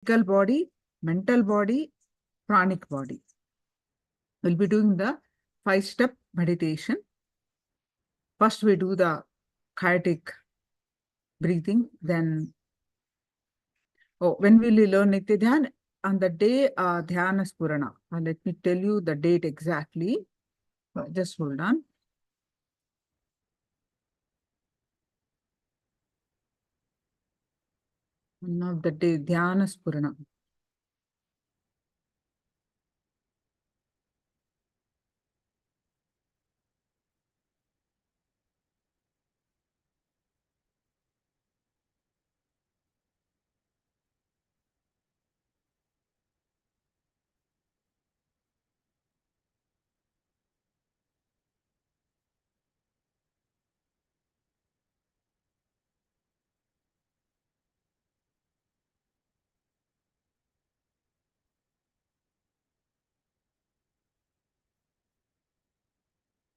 physical body, mental body, pranic body. We'll be doing the 5-step meditation. First, we do the chaotic breathing. Then, when will we learn Nitya Dhyan? On the day Dhyana Spurana. Let me tell you the date exactly. Just hold on. One of the day Dhyana Spurana.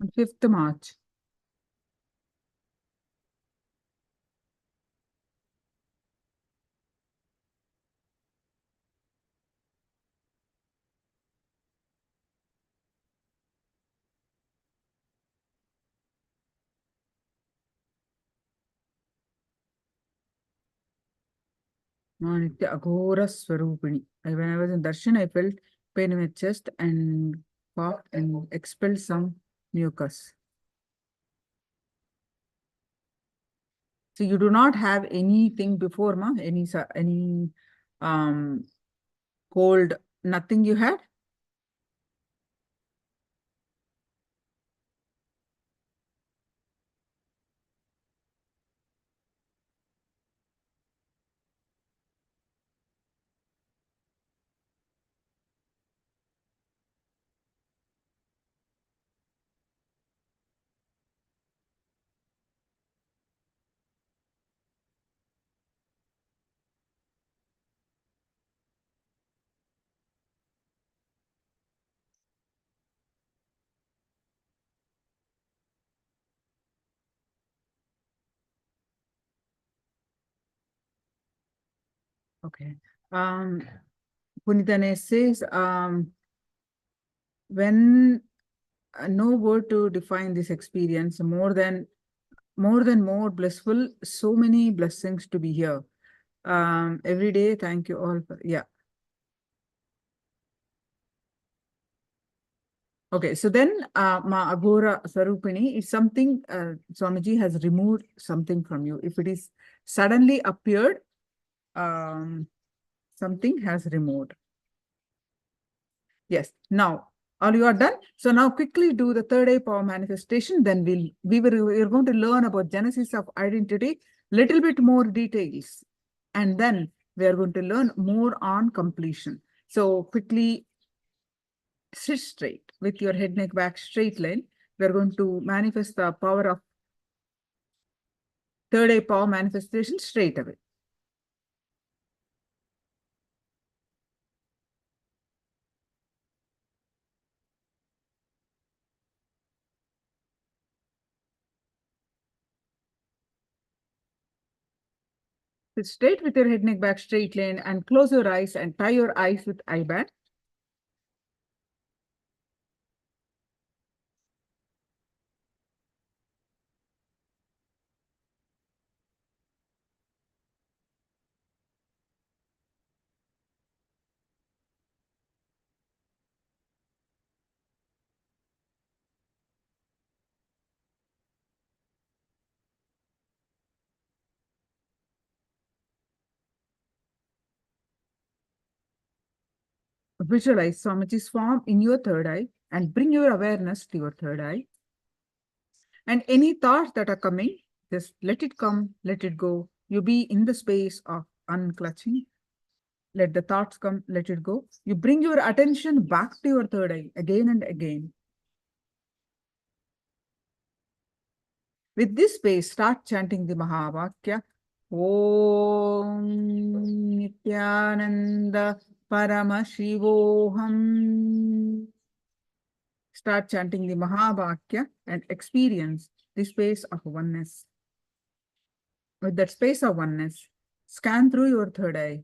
On 5th March. Nitya Aghora Swarupini. When I was in Darshan, I felt pain in my chest and coughed and expelled some mucus. So you do not have anything before, ma? Any cold, nothing you had? Okay. Punitane says, when no word to define this experience, more than more blissful, so many blessings to be here. Every day, thank you all. Yeah. Okay, so then Ma Aghora Sarupini is something Swamiji has removed something from you. If it is suddenly appeared, something has removed. Yes. Now, all you are done. So now quickly do the third eye power manifestation. Then we're going to learn about genesis of identity, little bit more details. And then we are going to learn more on completion. So quickly sit straight with your head, neck, back, straight line. We are going to manifest the power of third eye power manifestation straight away. Sit straight with your head, neck, back, straight line, and close your eyes and tie your eyes with eye band. Visualize Swamiji's form in your third eye and bring your awareness to your third eye. And any thoughts that are coming, just let it come, let it go. You be in the space of unclutching. Let the thoughts come, let it go. You bring your attention back to your third eye again and again. With this space, start chanting the Mahavakya. Om Nithyananda Paramashivoham. Start chanting the Mahavakya and experience the space of oneness. With that space of oneness, scan through your third eye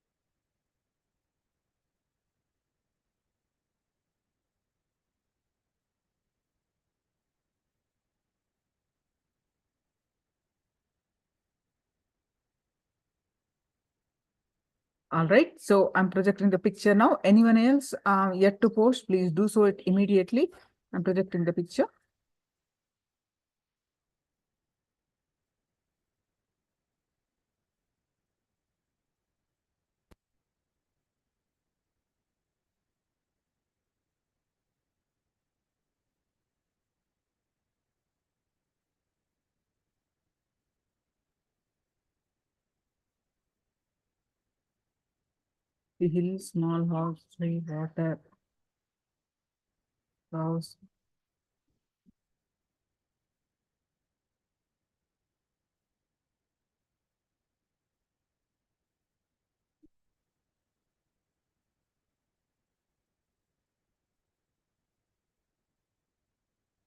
All right. So I'm projecting the picture now. Anyone else yet to post, please do so it immediately. I'm projecting the picture. The hill, small house, tree, water, house.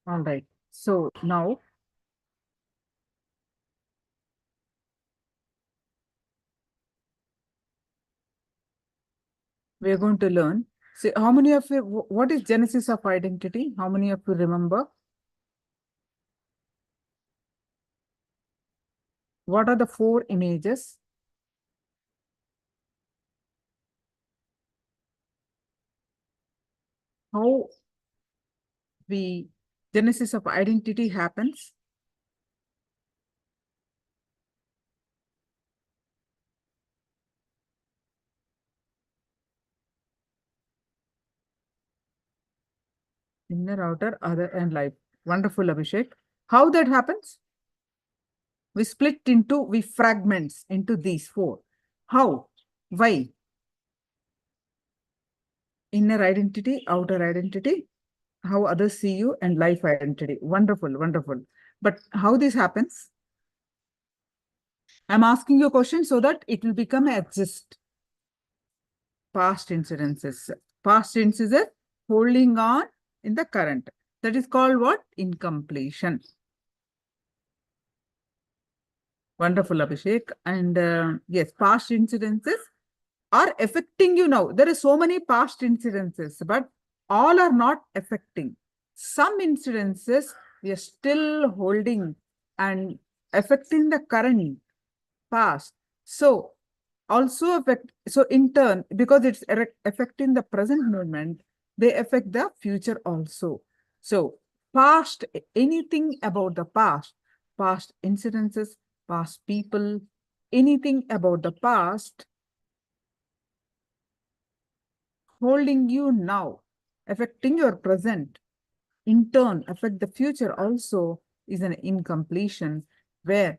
All right. So now we're going to learn. See, how many of you, what is genesis of identity? How many of you remember? What are the four images? How the genesis of identity happens? Inner, outer, other, and life. Wonderful, Abhishek. How that happens? We fragments into these four. How? Why? Inner identity, outer identity, how others see you, and life identity. Wonderful, wonderful. But how this happens? I'm asking you a question so that it will become exist. Past incidences. Past incidences holding on in the current. That is called what? Incompletion. Wonderful, Abhishek. And yes, past incidences are affecting you now. There are so many past incidences, but all are not affecting. Some incidences we are still holding and affecting the current past. So also affect, so in turn, because it's affecting the present moment, they affect the future also. So past, anything about the past incidences, past people, anything about the past holding you now, affecting your present, in turn affect the future also, is an incompletion, where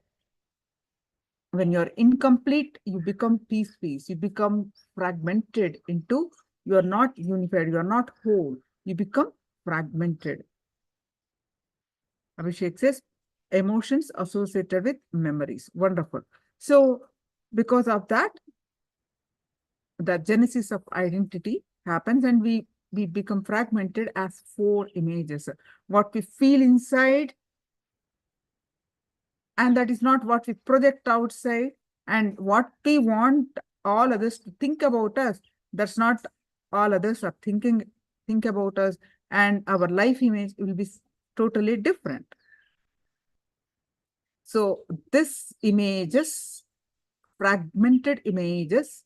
when you're incomplete, you become piece, you become fragmented into, you're not unified, you're not whole, you become fragmented. Abhishek says, emotions associated with memories. Wonderful. So because of that, the genesis of identity happens, and we become fragmented as four images. What we feel inside, and that is not what we project outside, and what we want all others to think about us, that's not all others are think about us, and our life image will be totally different. So this images, fragmented images,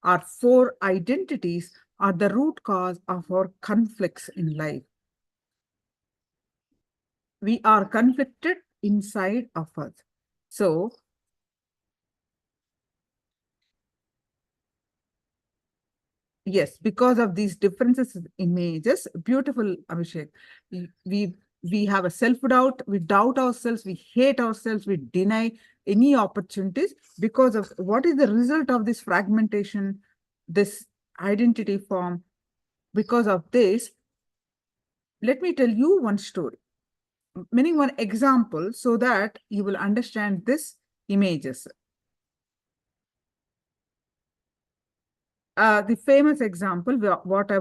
our four identities, are the root cause of our conflicts in life. We are conflicted inside of us. So yes, because of these differences in images, beautiful, Abhishek. We have a self-doubt, we doubt ourselves, we hate ourselves, we deny any opportunities because of what is the result of this fragmentation, this identity form. Because of this, let me tell you one story, meaning one example, so that you will understand this images. The famous example, what I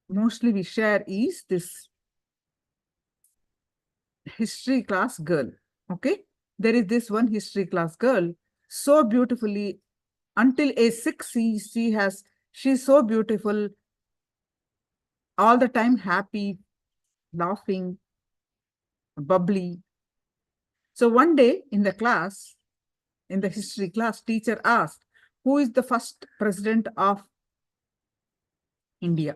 mostly we share is this history class girl. Okay, there is this one history class girl, so beautifully, until age 6, she's so beautiful, all the time happy, laughing, bubbly. So one day in the class, in the history class, teacher asked, Who is the first president of India?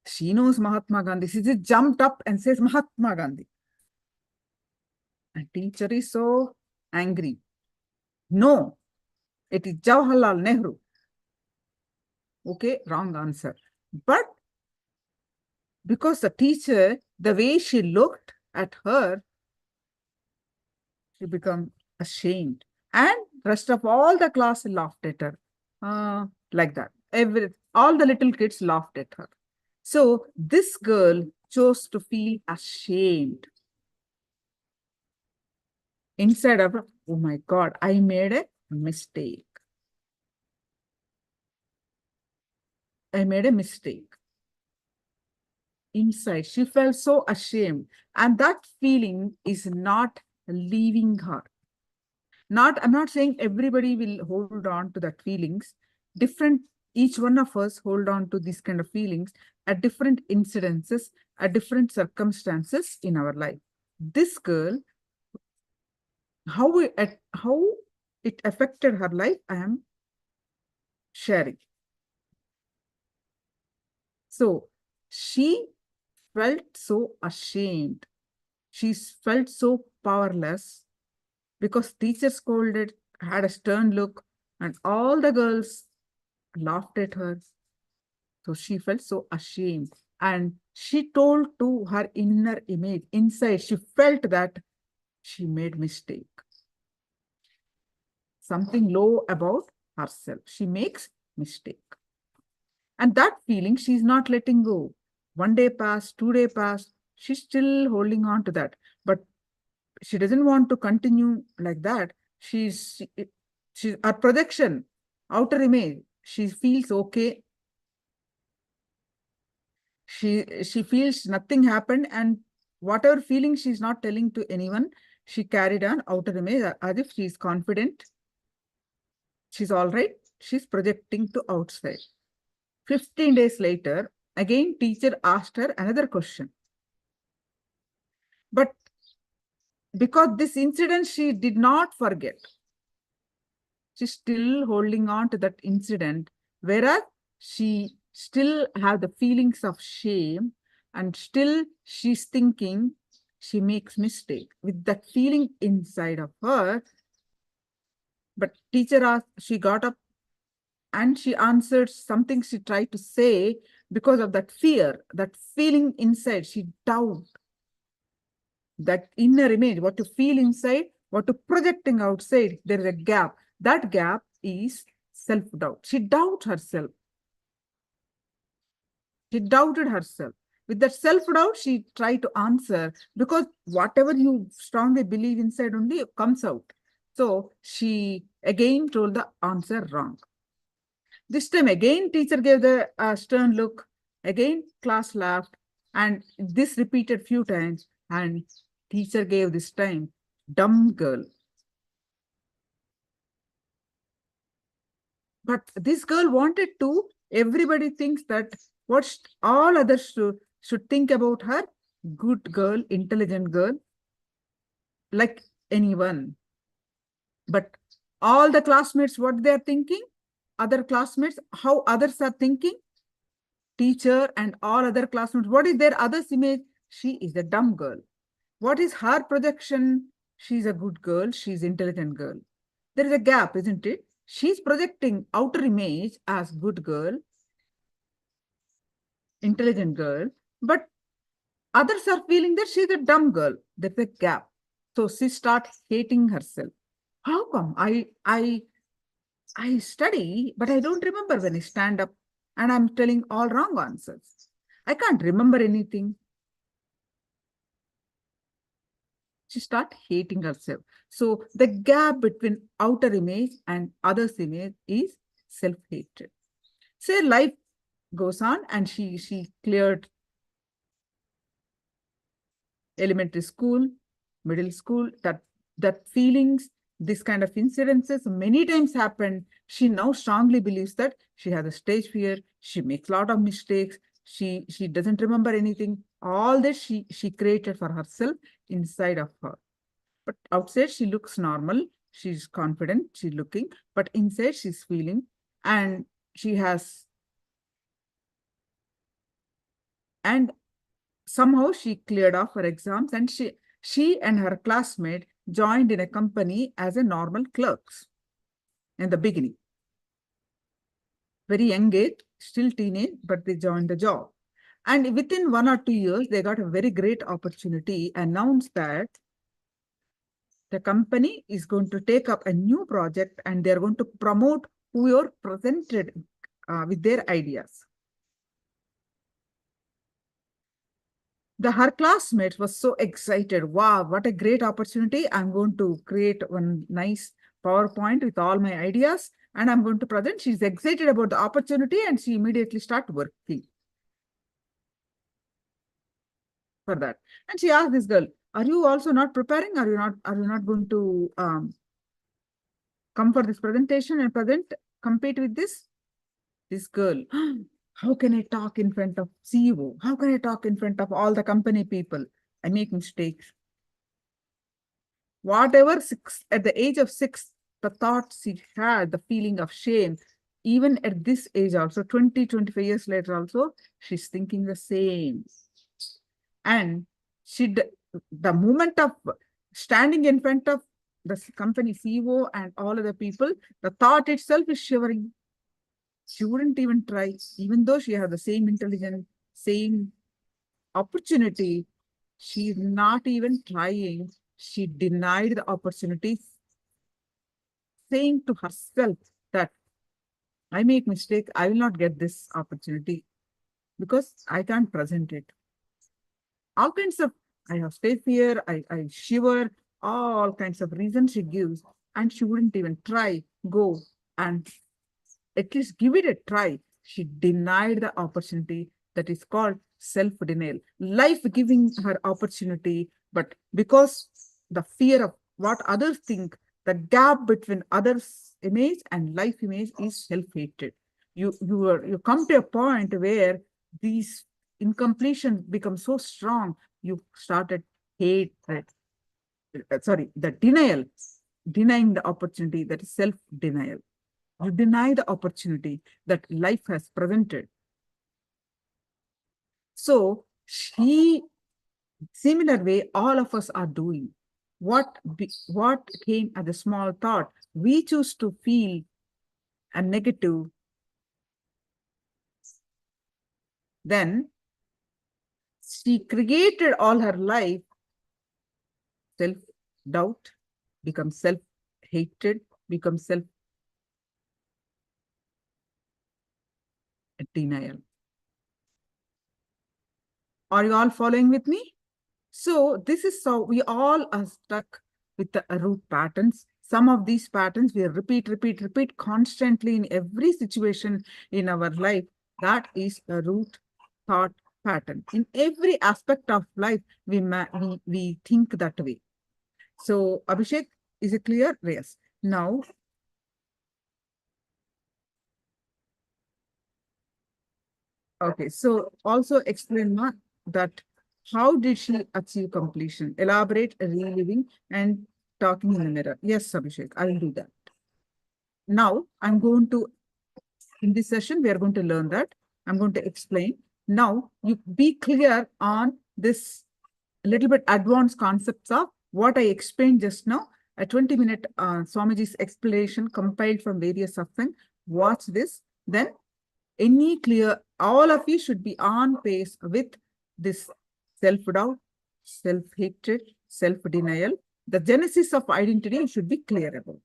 She knows Mahatma Gandhi. She just jumped up and says Mahatma Gandhi. And teacher is so angry. No, it is Jawaharlal Nehru. Okay, wrong answer. But because the teacher, the way she looked at her, she became ashamed. And rest of all the class laughed at her. Like that. All the little kids laughed at her. So this girl chose to feel ashamed. Instead of, oh my God, I made a mistake. I made a mistake. Inside, she felt so ashamed. And that feeling is not leaving her. I'm not saying everybody will hold on to that feelings. Each one of us hold on to these kind of feelings at different incidences, at different circumstances in our life. This girl, how it affected her life, I am sharing. So she felt so ashamed. She felt so powerless because teacher scolded, had a stern look, and all the girls laughed at her. So she felt so ashamed. And she told to her inner image, inside, she felt that she made mistake. Something low about herself. She makes mistake. And that feeling, she's not letting go. 1 day passed, 2 days passed, she's still holding on to that. But she doesn't want to continue like that. She's her projection, outer image, she feels okay. She feels nothing happened, and whatever feeling she's not telling to anyone, she carried on outer image as if she's confident. She's all right. She's projecting to outside. 15 days later, again, teacher asked her another question. But because this incident, she did not forget. She's still holding on to that incident, whereas she still have the feelings of shame, and still she's thinking she makes mistake with that feeling inside of her. But teacher asked, she got up and she answered something she tried to say because of that fear, that feeling inside. She doubt that inner image, what to feel inside, what to projecting outside. There is a gap. That gap is self-doubt. She doubts herself. She doubted herself. With that self-doubt, she tried to answer, because whatever you strongly believe inside only comes out. So she again told the answer wrong. This time again, teacher gave the stern look. Again, class laughed. And this repeated few times. And teacher gave this time, dumb girl. But this girl wanted to, everybody thinks that what all others should think about her, good girl, intelligent girl, like anyone. But all the classmates, what they are thinking, other classmates, how others are thinking, teacher and all other classmates, what is their others' image? She is a dumb girl. What is her projection? She's a good girl, she's intelligent girl. There is a gap, isn't it? She's projecting outer image as good girl, intelligent girl, but others are feeling that she's a dumb girl. There's a gap. So she starts hating herself. How come I study, but I don't remember when I stand up and I'm telling all wrong answers. I can't remember anything. She starts hating herself. So the gap between outer image and others' image is self-hatred. So life goes on, and she cleared elementary school, middle school, that feelings, this kind of incidences many times happen. She now strongly believes that she has a stage fear. She makes a lot of mistakes. She doesn't remember anything. All this she created for herself inside of her. But outside, she looks normal. she's confident, she's looking, but inside she's feeling, and she has, and somehow she cleared off her exams, and she and her classmate joined in a company as a normal clerks in the beginning. Very young age, still teenage, but they joined the job. And within 1 or 2 years, they got a very great opportunity, announced that the company is going to take up a new project and they're going to promote whoever presented with their ideas. Her classmates was so excited. Wow, what a great opportunity. I'm going to create one nice PowerPoint with all my ideas and I'm going to present. She's excited about the opportunity and she immediately started working for that. And she asked this girl, are you also not preparing? Are you not going to come for this presentation and compete with this girl? How can I talk in front of CEO? How can I talk in front of all the company people? I make mistakes. Whatever at the age of 6, the thought she had, the feeling of shame, even at this age also, 20, 25 years later also, she's thinking the same. And the moment of standing in front of the company CEO and all other people, the thought itself is shivering. She wouldn't even try, even though she had the same intelligence, same opportunity. She's not even trying. She denied the opportunity, saying to herself that I make mistake, I will not get this opportunity because I can't present it. All kinds of, I have stage fear, I shiver, all kinds of reasons she gives, and she wouldn't even try, go and at least give it a try. She denied the opportunity. That is called self-denial. Life giving her opportunity, but because the fear of what others think, the gap between others' image and life image is self-hatred. You come to a point where these incompletion become so strong, you started hatred. Sorry, the denial, denying the opportunity, that is self-denial. You deny the opportunity that life has presented. So similar way, all of us are doing. What came as a small thought, we choose to feel a negative, then she created all her life self-doubt, becomes self-hatred, becomes self-denial. Are you all following with me? So this is how we all are stuck with the root patterns. Some of these patterns we repeat constantly in every situation in our life. That is a root thought pattern. In every aspect of life, we think that way. So Abhishek, is it clear? Yes. Now, okay. So also explain that how did she achieve completion? Elaborate, reliving, and talking in the mirror. Yes, Abhishek, I will do that. Now, in this session, we are going to learn that. I'm going to explain. Now, you be clear on this little bit advanced concepts of what I explained just now. A 20-minute Swamiji's explanation compiled from various something. Watch this. Then all of you should be on pace with this self-doubt, self-hatred, self-denial. The genesis of identity you should be clear about.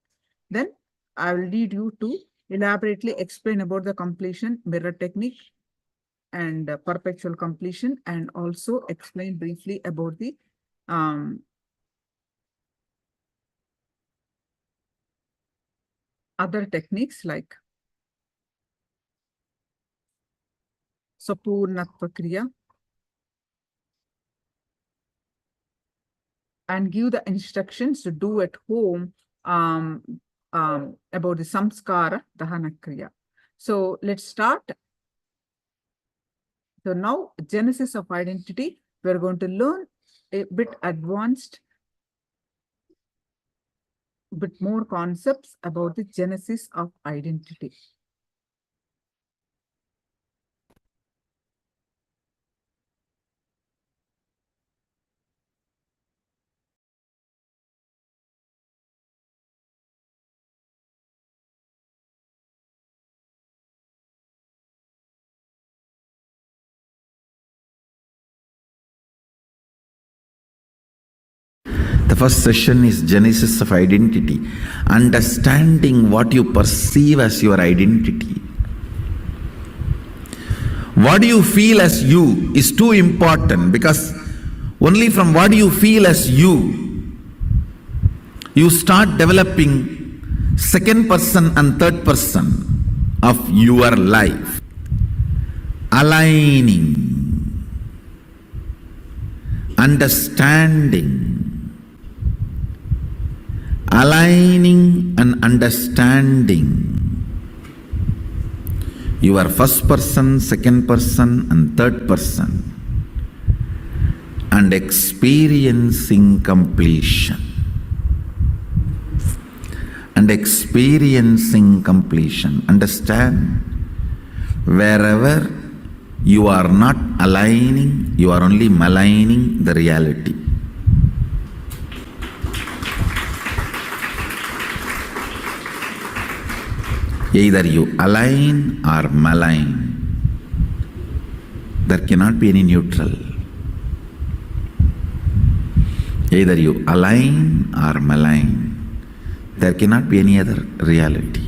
Then I will lead you to elaborately explain about the completion, mirror technique, and perpetual completion, and also explain briefly about the other techniques like Sapurnatva Kriya, and give the instructions to do at home about the samskara dahana kriya. So let's start. So now genesis of identity, we're going to learn a bit advanced bit more concepts about the genesis of identity. The first session is Genesis of Identity, understanding what you perceive as your identity. What you feel as you is too important, because only from what you feel as you start developing second person and third person of your life. Aligning, understanding, aligning and understanding your first person, second person and third person, and experiencing completion. And experiencing completion. Understand, wherever you are not aligning, you are only maligning the reality. Either you align or malign. There cannot be any neutral. Either you align or malign. There cannot be any other reality.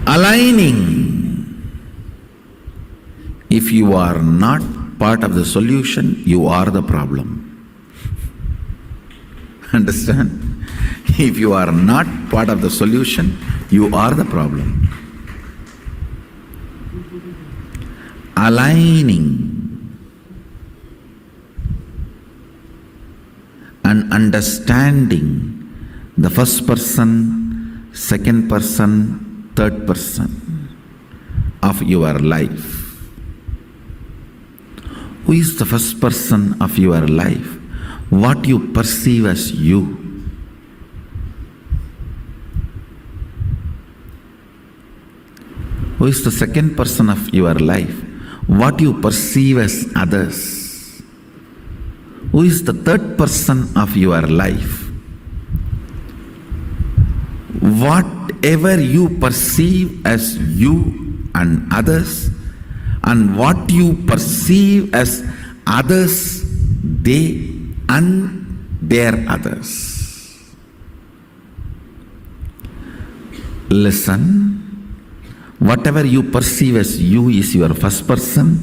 Aligning. If you are not part of the solution, you are the problem. Understand? If you are not part of the solution, you are the problem. Aligning and understanding the first person, second person, third person of your life. Who is the first person of your life? What you perceive as you. Who is the second person of your life? What you perceive as others. Who is the third person of your life? Whatever you perceive as you and others, and what you perceive as others, they and their others. Listen. Whatever you perceive as you is your first person.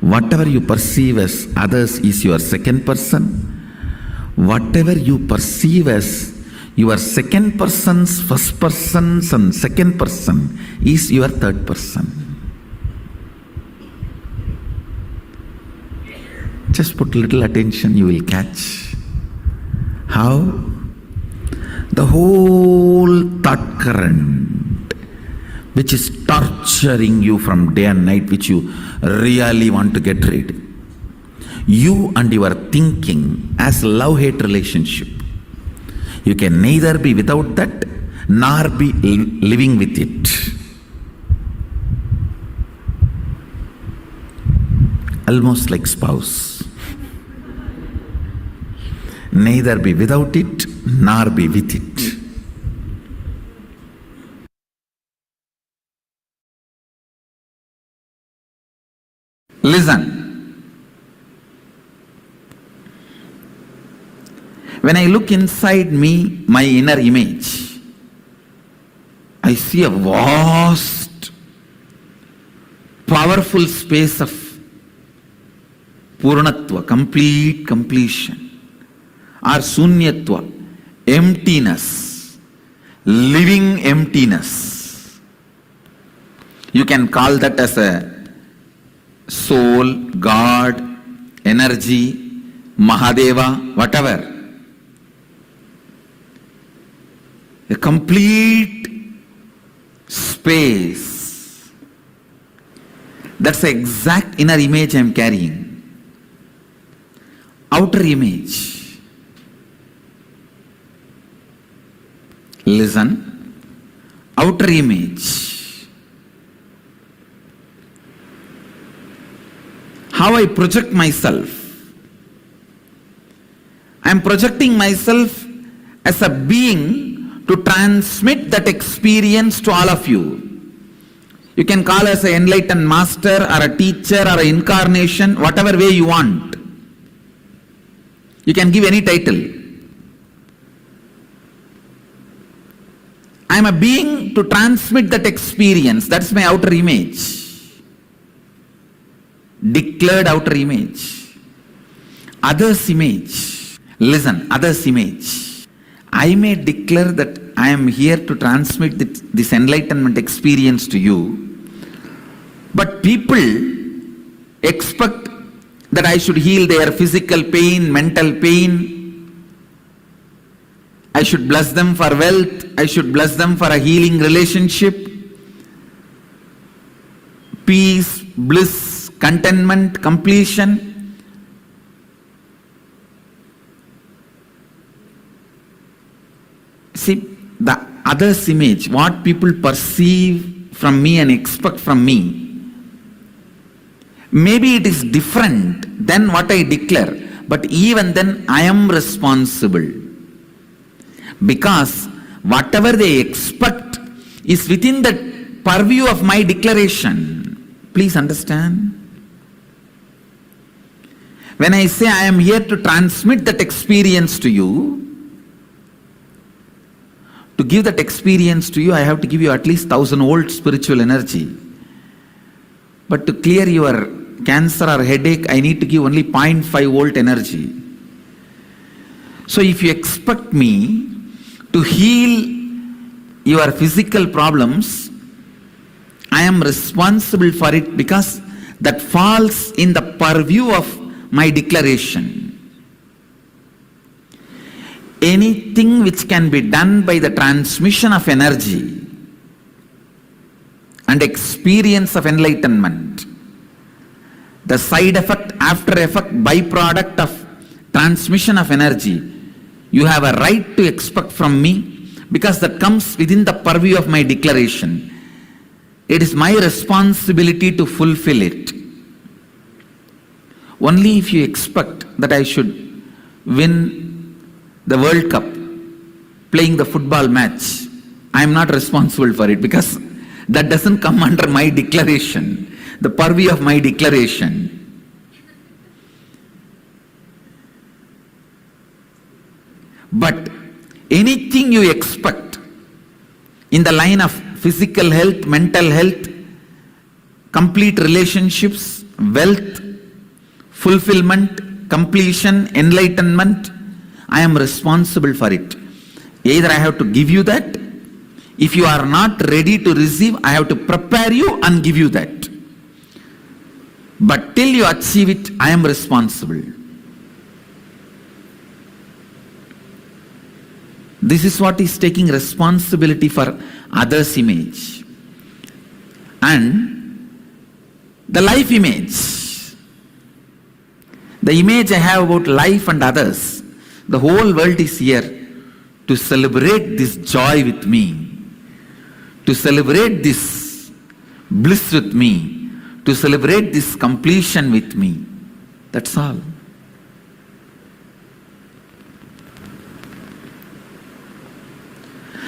Whatever you perceive as others is your second person. Whatever you perceive as your second person's first person's and second person is your third person. Just put little attention, you will catch how the whole thought current, which is torturing you from day and night, which you really want to get rid. You and your thinking as love-hate relationship. You can neither be without that nor be living with it. Almost like spouse. Neither be without it nor be with it. Listen. When I look inside me, my inner image, I see a vast, powerful space of Purnatva, complete completion, or Sunyatva, emptiness, living emptiness. You can call that as a soul, God, energy, Mahadeva, whatever. A complete space. That's the exact inner image I am carrying. Outer image. Listen. Outer image. How I project myself. I am projecting myself as a being to transmit that experience to all of you. You can call us an enlightened master or a teacher or an incarnation, whatever way you want. You can give any title. I am a being to transmit that experience. That's my outer image. Declared outer image. Others' image. Listen, others' image. I may declare that I am here to transmit this enlightenment experience to you, but people expect that I should heal their physical pain, mental pain. I should bless them for wealth. I should bless them for a healing relationship. Peace, bliss, contentment, completion. See, the other's image, what people perceive from me and expect from me, maybe it is different than what I declare, but even then I am responsible. Because whatever they expect is within the purview of my declaration. Please understand. When I say I am here to transmit that experience to you, to give that experience to you, I have to give you at least 1000 volt spiritual energy. But to clear your cancer or headache, I need to give only 0.5 volt energy. So if you expect me to heal your physical problems, I am responsible for it because that falls in the purview of my declaration. Anything which can be done by the transmission of energy and experience of enlightenment, the side effect, after effect, byproduct of transmission of energy, you have a right to expect from me because that comes within the purview of my declaration. It is my responsibility to fulfill it. Only if you expect that I should win the World Cup, playing the football match, I am not responsible for it because that doesn't come under my declaration, the purview of my declaration. But anything you expect in the line of physical health, mental health, complete relationships, wealth, fulfillment, completion, enlightenment, I am responsible for it. Either I have to give you that. If you are not ready to receive, I have to prepare you and give you that. But till you achieve it, I am responsible. This is what is taking responsibility for others' image. And the life image. The image I have about life and others. The whole world is here to celebrate this joy with me, to celebrate this bliss with me, to celebrate this completion with me. That's all.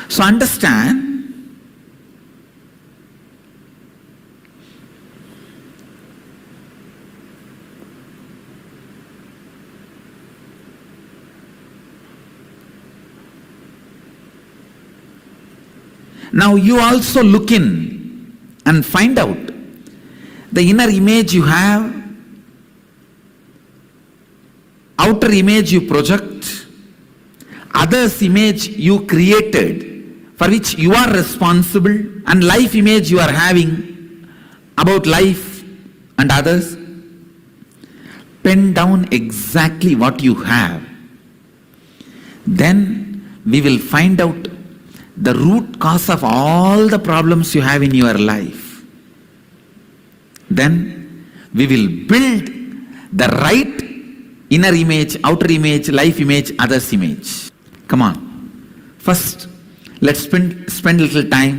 So understand, now you also look in and find out the inner image you have, outer image you project, others' image you created for which you are responsible, and life image you are having about life and others. pen down exactly what you have, then we will find out the root cause of all the problems you have in your life. Then we will build the right inner image, outer image, life image, others image. Come on. First, let's spend a little time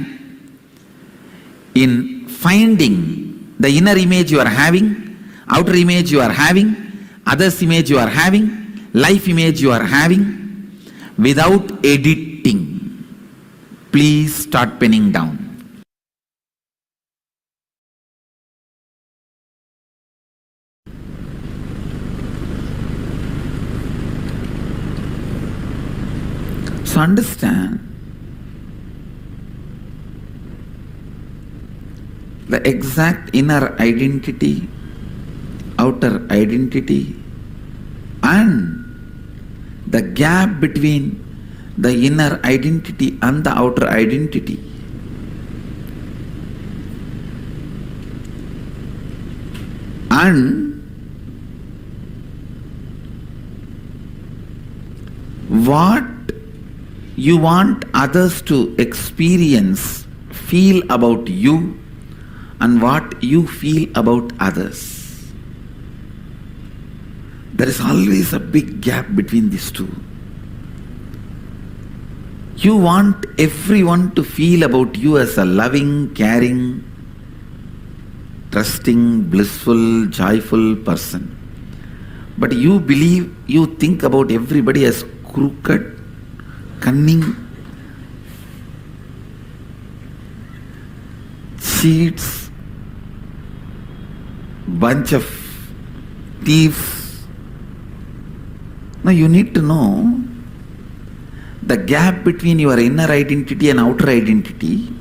in finding the inner image you are having, outer image you are having, others image you are having, life image you are having, without editing. Please start penning down. So understand the exact inner identity, outer identity, and the gap between the inner identity and the outer identity. And what you want others to experience, feel about you, and what you feel about others. There is always a big gap between these two. You want everyone to feel about you as a loving, caring, trusting, blissful, joyful person. But you think about everybody as crooked, cunning, cheats, bunch of thieves. Now you need to know the gap between your inner identity and outer identity.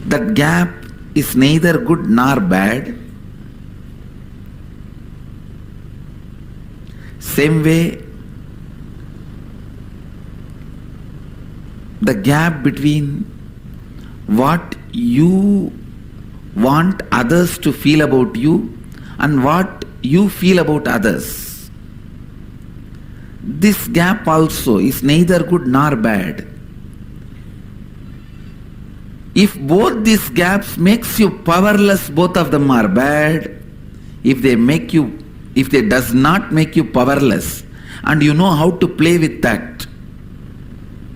That gap is neither good nor bad. Same way, the gap between what you want others to feel about you and what you feel about others. This gap also is neither good nor bad. If both these gaps makes you powerless, both of them are bad. If they does not make you powerless and you know how to play with that,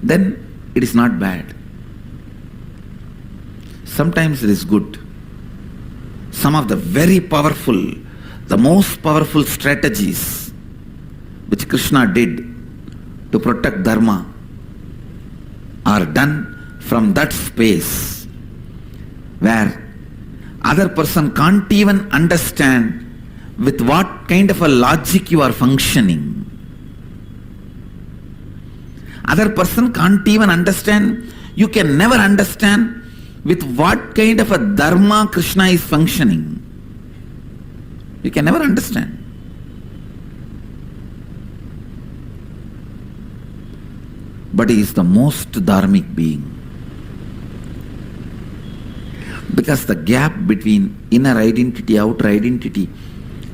then it is not bad. Sometimes it is good. Some of the very powerful, the most powerful strategies which Krishna did to protect Dharma are done from that space where other person can't even understand with what kind of a logic you are functioning. Other person can't even understand, you can never understand with what kind of a Dharma Krishna is functioning. You can never understand. But he is the most dharmic being. Because the gap between inner identity, outer identity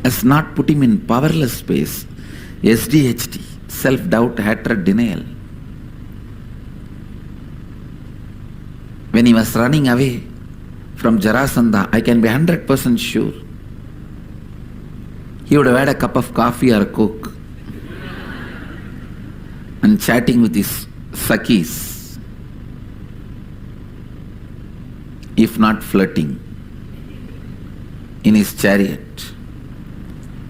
has not put him in powerless space. SDHT, self-doubt, hatred, denial. When he was running away from Jarasandha, I can be 100% sure he would have had a cup of coffee or coke and chatting with his Sakis, if not flirting, in his chariot.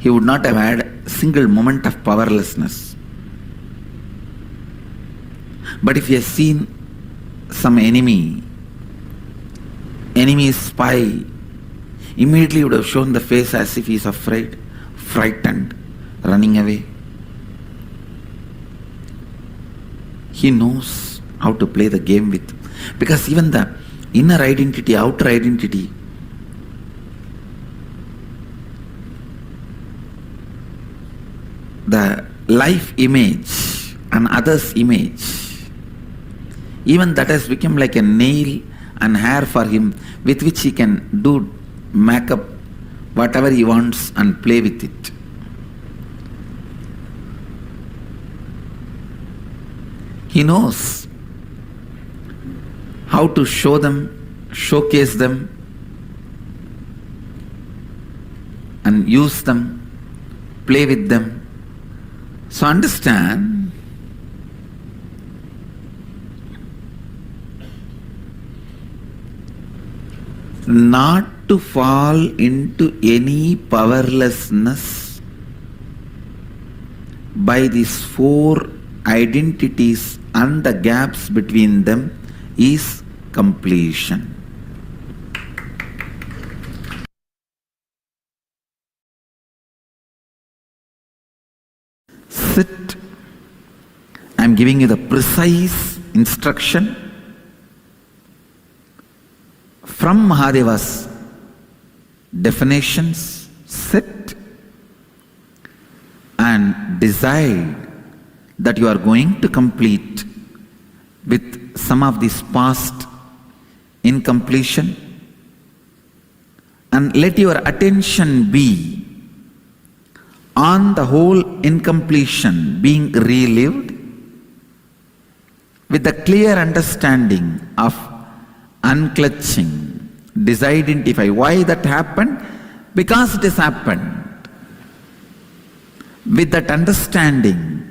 He would not have had a single moment of powerlessness. But if he has seen some enemy spy, immediately would have shown the face as if he is afraid, frightened, running away. He knows how to play the game with. Because even the inner identity, outer identity, the life image and others' image, even that has become like a nail and hair for him with which he can do makeup whatever he wants and play with it. He knows how to show them, showcase them, and use them, play with them. So understand, not to fall into any powerlessness by these four identities and the gaps between them is completion. Sit. I am giving you the precise instruction from Mahadeva's definitions. Sit and decide that you are going to complete with some of this past incompletion, and let your attention be on the whole incompletion being relived with the clear understanding of unclutching. Disidentify why that happened, because it has happened. With that understanding,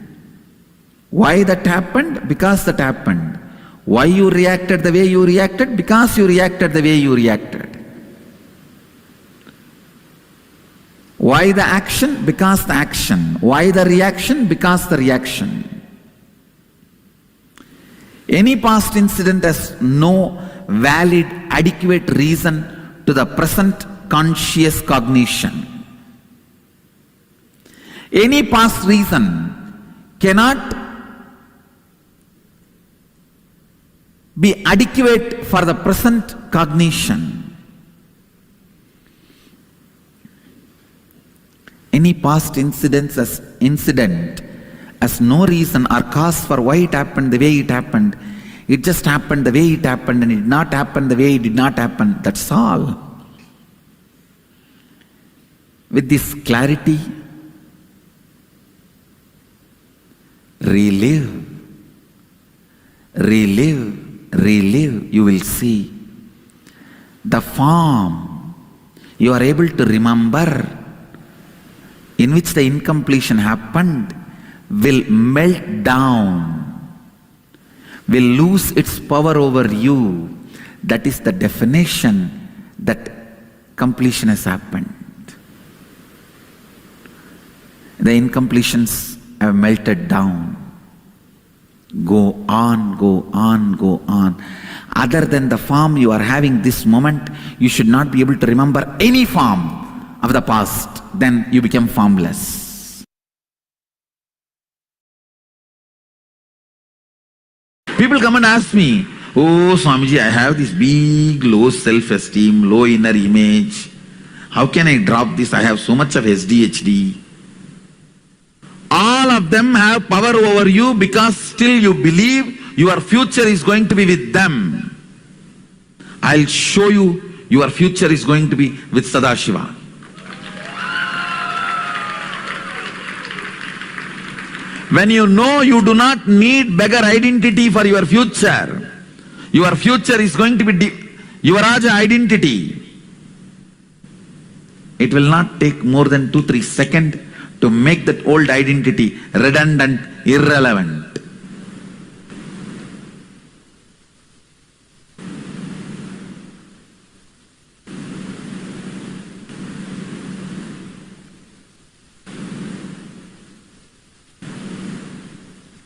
why that happened, because that happened. Why you reacted the way you reacted, because you reacted the way you reacted. Why the action, because the action. Why the reaction, because the reaction. Any past incident has no valid, adequate reason to the present conscious cognition. Any past reason cannot be adequate for the present cognition. Any past incident has no reason or cause for why it happened the way it happened. It just happened the way it happened, and it did not happen the way it did not happen. That's all. With this clarity, relive, you will see the form you are able to remember in which the incompletion happened will melt down, will lose its power over you. That is the definition that completion has happened. The incompletions have melted down. Go on, go on, go on. Other than the form you are having this moment, you should not be able to remember any form of the past. Then you become formless. People come and ask me, oh Swamiji, I have this big low self-esteem, low inner image. How can I drop this? I have so much of SDHD. All of them have power over you because still you believe your future is going to be with them. I'll show you your future is going to be with Sadashiva. When you know you do not need beggar identity for your future is going to be Yuvaraja identity. It will not take more than 2-3 seconds to make that old identity redundant, irrelevant.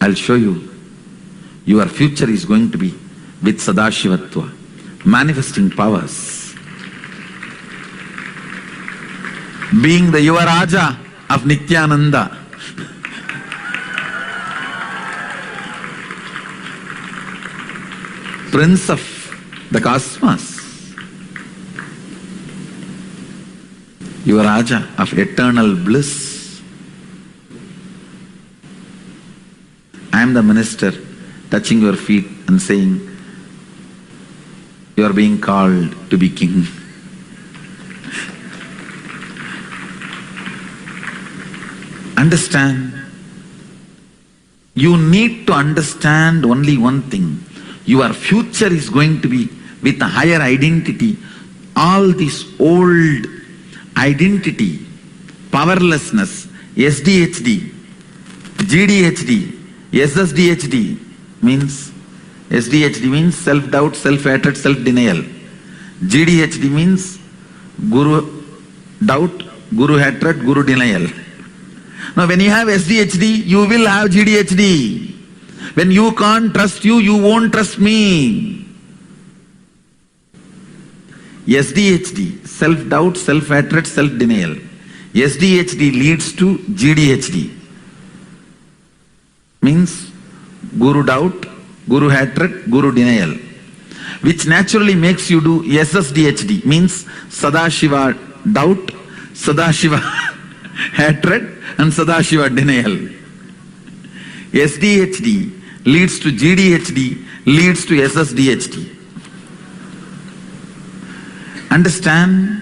I'll show you. Your future is going to be with Sadashivatva, manifesting powers. Being the Yuvaraja of Nithyananda. Prince of the cosmos. Yuvaraja of eternal bliss. I am the minister touching your feet and saying, you are being called to be king. Understand? You need to understand only one thing. Your future is going to be with a higher identity. All this old identity, powerlessness, SDHD, GDHD, SSDHD means, SDHD means self-doubt, self-hatred, self-denial. GDHD means guru doubt, guru hatred, guru denial. Now when you have SDHD, you will have GDHD. When you can't trust you, you won't trust me. SDHD, self-doubt, self-hatred, self-denial. SDHD leads to GDHD. Means guru doubt, guru hatred, guru denial. Which naturally makes you do SSDHD, means Sadashiva doubt, Sadashiva hatred and Sadashiva denial. SDHD leads to GDHD, leads to SSDHD. Understand?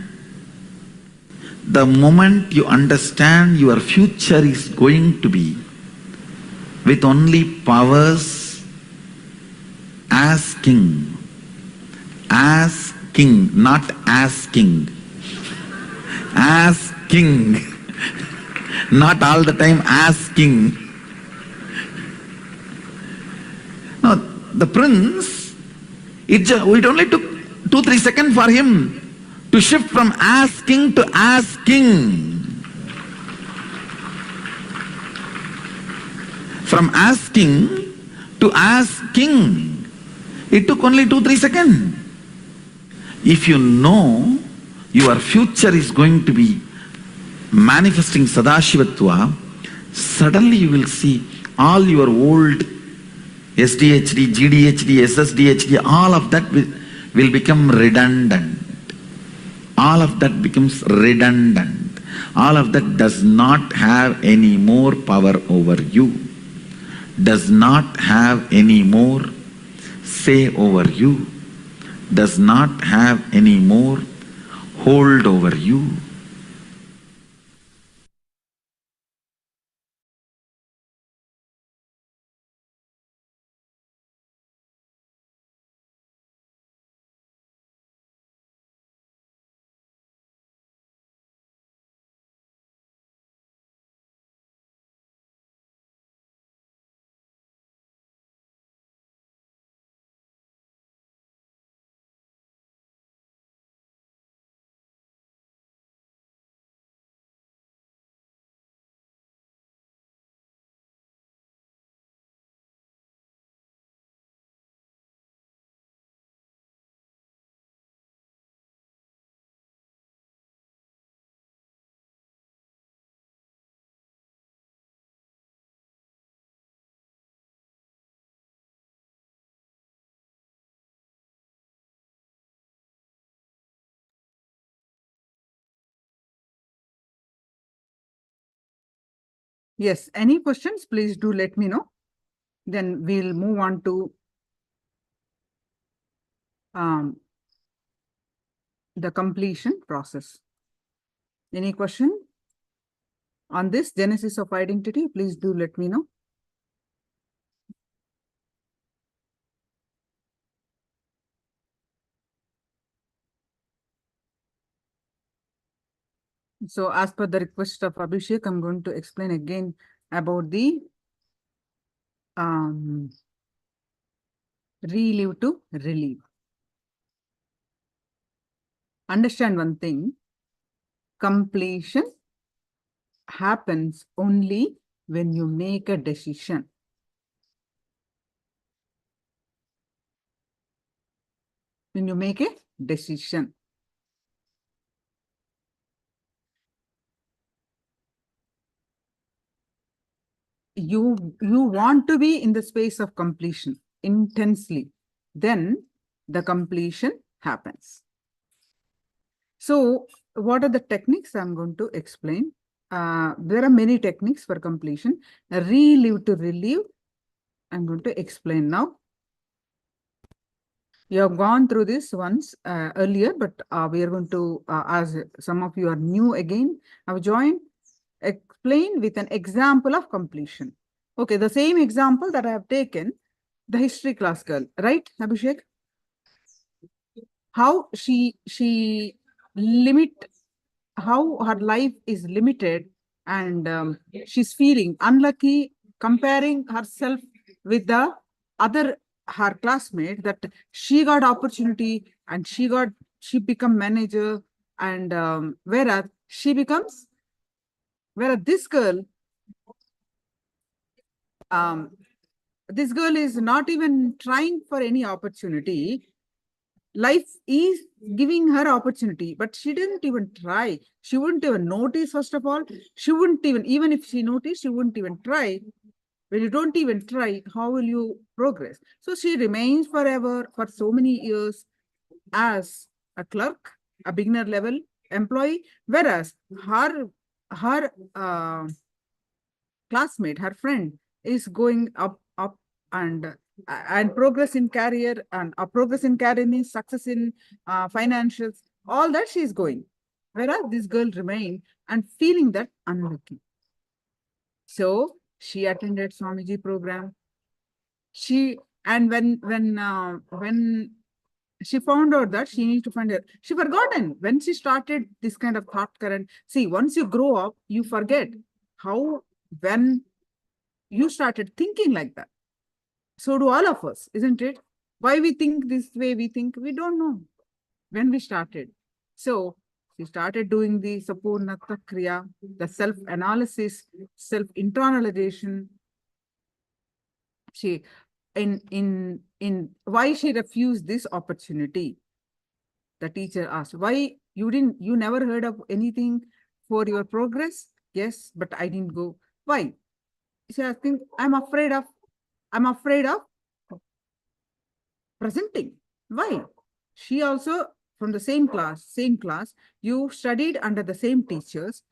The moment you understand your future is going to be with only powers as king, not asking, as king, not all the time asking. Now, the prince, it only took 2-3 seconds for him to shift from asking to asking. From asking to asking. It took only 2-3 seconds. If you know your future is going to be manifesting Sadashivatva, suddenly you will see all your old SDHD, GDHD, SSDHD, all of that will become redundant. All of that becomes redundant. All of that does not have any more power over you, does not have any more say over you, does not have any more hold over you. Yes, any questions, please do let me know. Then we'll move on to the completion process. Any question on this genesis of identity? Please do let me know. So as per the request of Abhishek, I'm going to explain again about the relive to relieve. Understand one thing, completion happens only when you make a decision. When you make a decision. You want to be in the space of completion intensely, then the completion happens. So what are the techniques I'm going to explain? There are many techniques for completion. Relive to relieve, I'm going to explain now. You have gone through this once earlier, but we are going to, as some of you are new again, have joined, explain with an example of completion. Okay, the same example that I have taken, the history class girl, right, Abhishek? How she limit, how her life is limited, and she's feeling unlucky, comparing herself with the other her classmate, that she got opportunity and she become manager, and whereas um, this girl is not even trying for any opportunity. Life is giving her opportunity, but she didn't even try. She wouldn't even notice, first of all. She wouldn't even if she noticed, she wouldn't even try. When you don't even try, how will you progress? So she remains forever for so many years as a clerk, a beginner level employee, whereas her classmate, her friend, is going up, and progress in career, and progress in career means success in financials, all that she is going. Whereas this girl remained and feeling that unlucky. So she attended Swamiji program. She, and when she found out that she needs to find it, she forgotten when she started this kind of thought current. See, once you grow up, you forget how, when you started thinking like that. So do all of us, isn't it? Why we think this way, we don't know when we started. So she started doing the Sapurnata Kriya, the self-analysis, self-internalization. She, in why she refused this opportunity. The teacher asked, why you never heard of anything for your progress? Yes, but I didn't go. Why? She asking, I'm afraid of presenting. Why? She also, from the same class, you studied under the same teachers,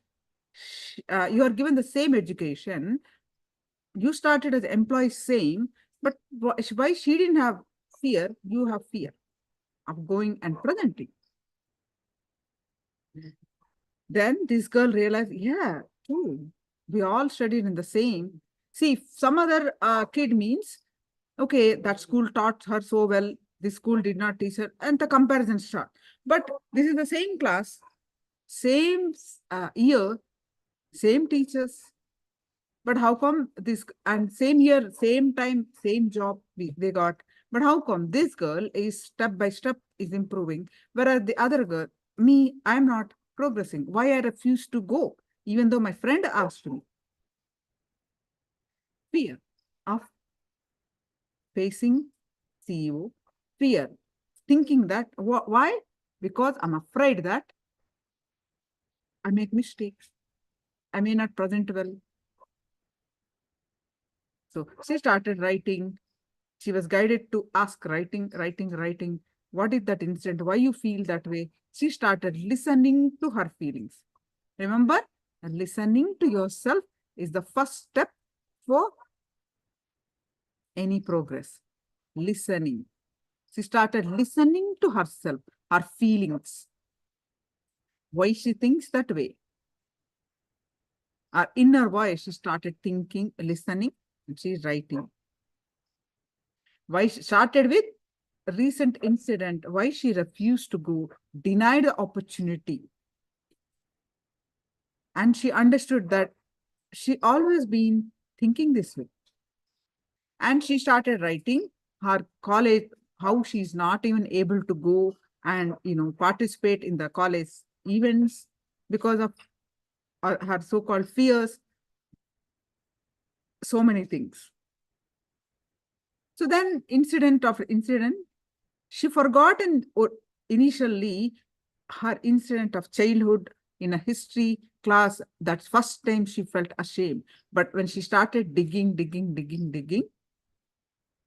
you are given the same education, you started as employee same, but why she didn't have fear, you have fear of going and presenting. Then this girl realized, yeah, true. We all studied in the same. See, if some other kid means, okay, that school taught her so well, this school did not teach her, and the comparison start. But this is the same class, same year, same teachers. But how come this, and same year, same time, same job they got. But how come this girl is step by step is improving, whereas the other girl, me, I'm not progressing. Why I refuse to go, even though my friend asked me? Fear of facing CEO, fear, thinking that, why? Because I'm afraid that I make mistakes. I may not present well. So she started writing. She was guided to ask, writing. What is that incident? Why you feel that way? She started listening to her feelings. Remember, listening to yourself is the first step for any progress. Listening. She started listening to herself, her feelings. Why she thinks that way? Her inner voice, she started thinking, listening, and she's writing. Why she started with recent incident, why she refused to go, denied the opportunity. And she understood that she always been thinking this way. And she started writing her college, how she's not even able to go and participate in the college events because of her so-called fears, so many things. So then incident, she forgot initially her incident of childhood in a history class. That's first time she felt ashamed. But when she started digging,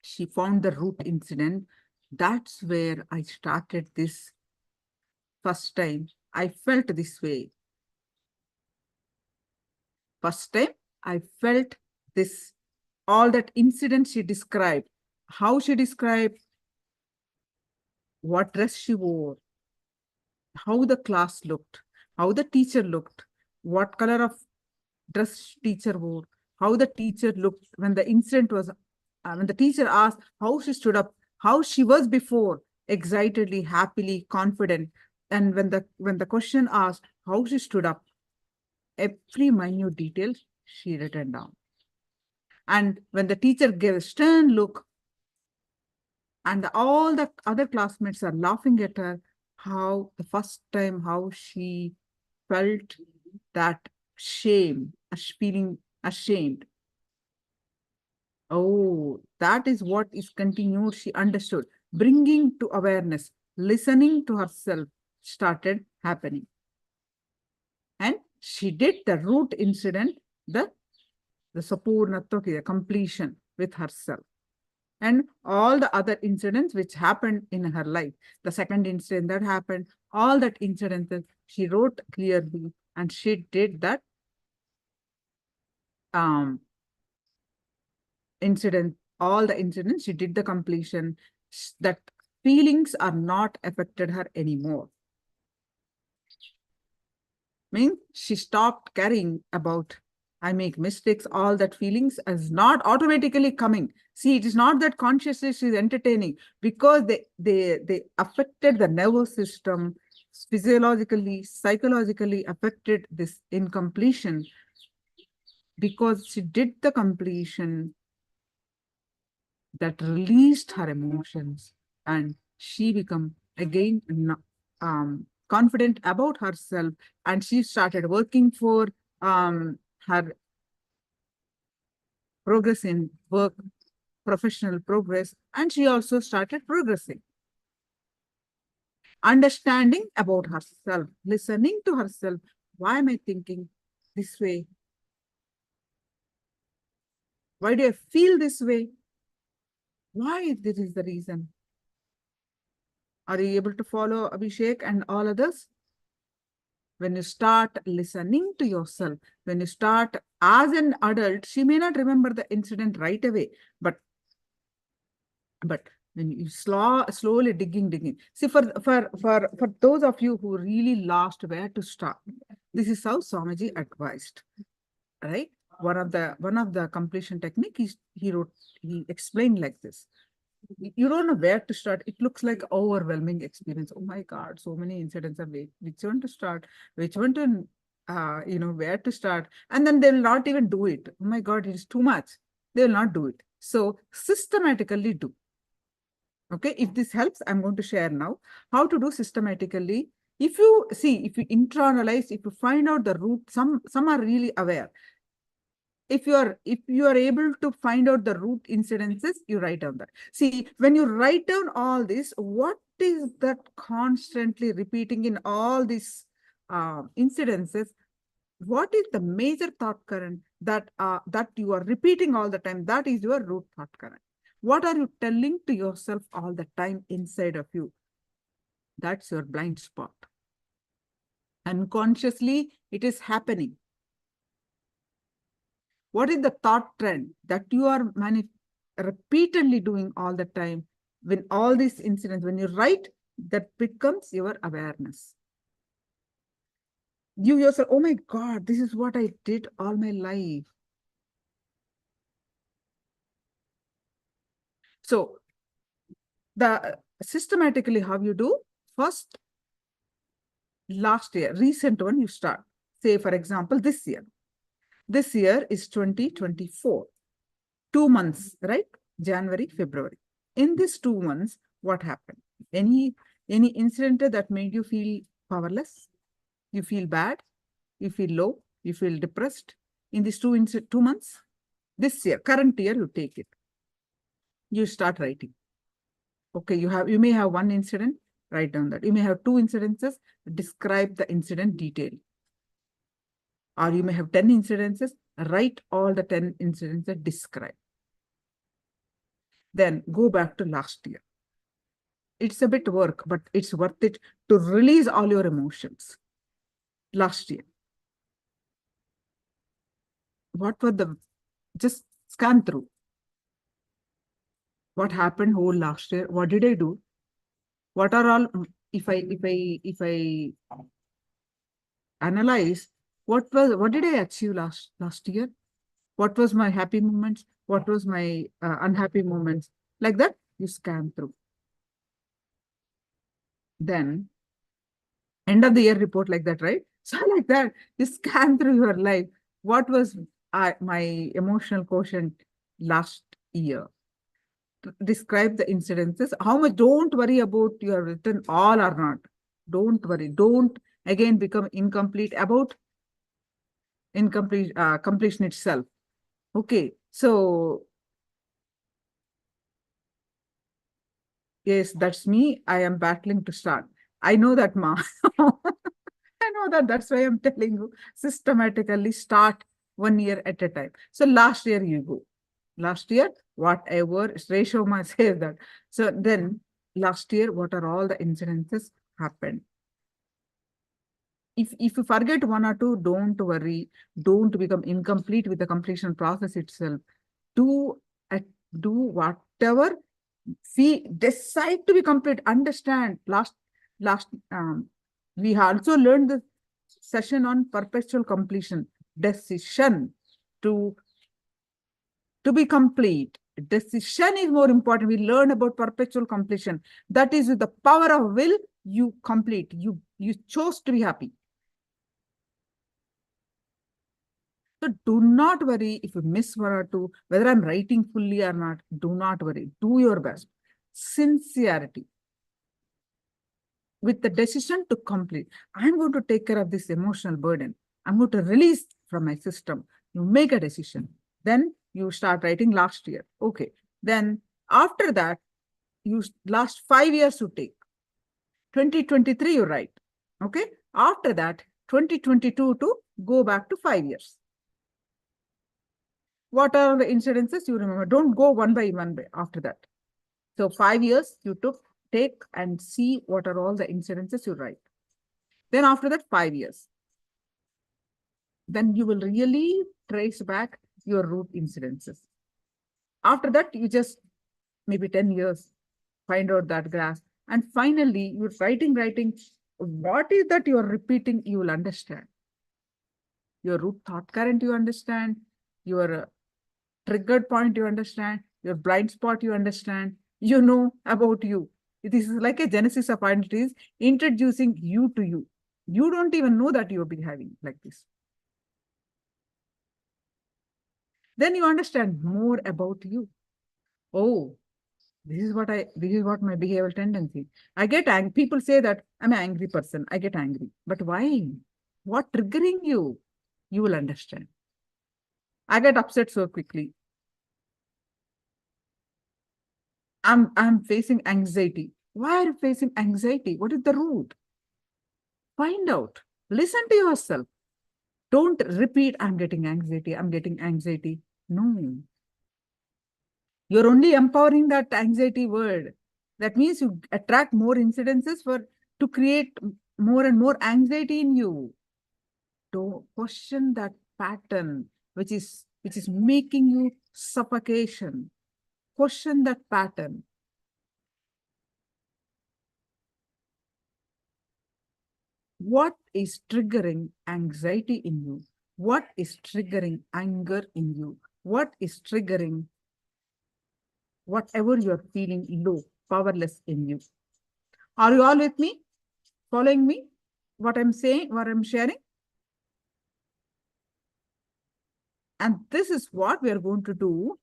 she found the root incident. That's where I started this first time. I felt this way. First time I felt this, all that incident she described, how she described what dress she wore, how the class looked, how the teacher looked, what color of dress teacher wore, how the teacher looked when the incident was, when the teacher asked how she stood up, how she was before, excitedly, happily, confident. And when the question asked how she stood up, every minute detail she written down. And when the teacher gave a stern look and all the other classmates are laughing at her, how the first time how she felt that shame, feeling ashamed. Oh, that is what is continued. She understood. Bringing to awareness, listening to herself started happening. And she did the root incident, the Sapurnatva, the completion with herself. And all the other incidents which happened in her life, the second incident that happened, all that incidents she wrote clearly, and she did that incident, all the incidents, she did the completion, that feelings are not affected her anymore. Means she stopped caring about, I make mistakes, all that feelings is not automatically coming. See, it is not that consciously she is entertaining, because they affected the nervous system, physiologically, psychologically affected this incompletion, because she did the completion that released her emotions, and she became again confident about herself, and she started working for her progress in work, professional progress, and she also started progressing. Understanding about herself, listening to herself. Why am I thinking this way? Why do I feel this way? Why this is the reason? Are you able to follow Abhishek and all others? When you start listening to yourself, when you start as an adult, she may not remember the incident right away, but when you slowly digging. See, for those of you who really lost where to start, this is how Swamiji advised, right? One of the completion technique he explained like this. You don't know where to start. It looks like overwhelming experience. Oh my God, so many incidents are which one to start, which one to, where to start. And then they will not even do it. Oh my God, it is too much. They will not do it. So systematically do. Okay, if this helps, I'm going to share now how to do systematically. If you internalize, if you find out the root, some are really aware. If you are able to find out the root incidences, you write down that. See, when you write down all this, what is that constantly repeating in all these incidences? What is the major thought current that you are repeating all the time? That is your root thought current. What are you telling to yourself all the time inside of you? That's your blind spot. Unconsciously, it is happening. What is the thought trend that you are repeatedly doing all the time? When all these incidents, when you write, that becomes your awareness. You yourself, oh my God, this is what I did all my life. So the systematically how you do, first, last year, recent one you start. Say, for example, this year. This year is 2024. 2 months, right? January, February. In these 2 months, what happened? Any incident that made you feel powerless? You feel bad? You feel low? You feel depressed? In these 2 months? This year, current year, you take it. You start writing. Okay, you may have one incident, write down that. You may have 2 incidences, describe the incident detail. Or you may have 10 incidences, write all the 10 incidences, describe. Then go back to last year. It's a bit work, but it's worth it to release all your emotions. Last year. What were just scan through. What happened whole last year? What did I do? What are all, if I analyze, What did I achieve last year? What was my happy moments? What was my unhappy moments? Like that, you scan through. Then end of the year report like that, right? So like that, you scan through your life. What was my emotional quotient last year? Describe the incidences. How much? Don't worry about you have written all or not. Don't worry. Don't again become incomplete about completion itself. Okay, so yes, that's me. I am battling to start. I know that, ma. I know that. That's why I'm telling you systematically start 1 year at a time. So last year you go. Last year, whatever ratio might say that. So then last year, what are all the incidences happened? If you forget one or two, don't worry. Don't become incomplete with the completion process itself. Do do whatever. See, decide to be complete. Understand. Last we also learned the session on perpetual completion. Decision to be complete. Decision is more important. We learn about perpetual completion. That is with the power of will, you complete. You chose to be happy. So do not worry if you miss one or two, whether I'm writing fully or not. Do not worry. Do your best. Sincerity with the decision to complete. I'm going to take care of this emotional burden. I'm going to release from my system. You make a decision. Then you start writing last year. Okay. Then after that, you last 5 years to take. 2023 you write. Okay. After that, 2022 to go back to 5 years. What are the incidences you remember? Don't go one by after that. So 5 years you take and see what are all the incidences you write. Then after that, 5 years. Then you will really trace back your root incidences. After that, you just maybe 10 years, find out that graph. And finally, you're writing. What is that you're repeating? You will understand. Your root thought current, you understand. Your triggered point, you understand. Your blind spot, you understand. You know about you. This is like a genesis of identities, introducing you to you. You don't even know that you're behaving like this. Then you understand more about you. Oh, this is what my behavioral tendency. I get angry. People say that I'm an angry person. I get angry. But why? What triggering you? You will understand. I get upset so quickly. I'm facing anxiety. Why are you facing anxiety? What is the root? Find out. Listen to yourself. Don't repeat, I'm getting anxiety. I'm getting anxiety. No. You're only empowering that anxiety word. That means you attract more incidences to create more and more anxiety in you. Don't question that pattern, which is making you suffocation. Question that pattern. What is triggering anxiety in you? What is triggering anger in you? What is triggering whatever you're feeling low, powerless in you? Are you all with me? Following me? What I'm saying, what I'm sharing? And this is what we are going to do.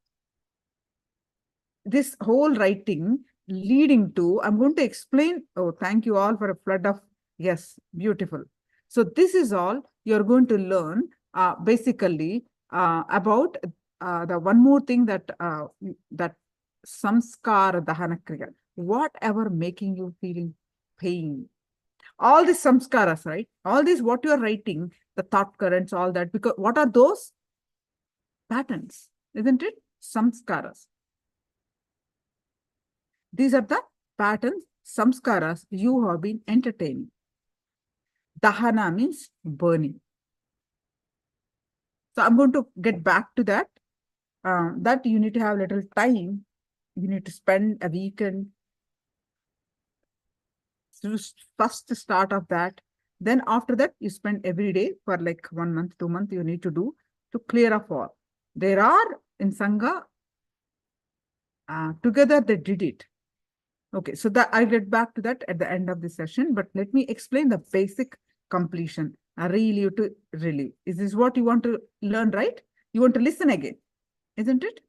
This whole writing leading to, I'm going to explain. Oh, thank you all for a flood of, yes, beautiful. So this is all you're going to learn basically about the one more thing that samskara dahana kriya, whatever making you feeling pain. All these samskaras, right? All this what you're writing, the thought currents, all that, because what are those? Patterns, isn't it? Samskaras. These are the patterns, samskaras you have been entertaining. Dahana means burning. So I'm going to get back to that. That you need to have a little time. You need to spend a weekend to first start of that. Then after that, you spend every day for like 1 month, 2 months, you need to do to clear off all. There are in Sangha, together they did it. Okay, so that I'll get back to that at the end of the session, but let me explain the basic completion. Relieve to relieve. Is this what you want to learn, right? You want to listen again, isn't it?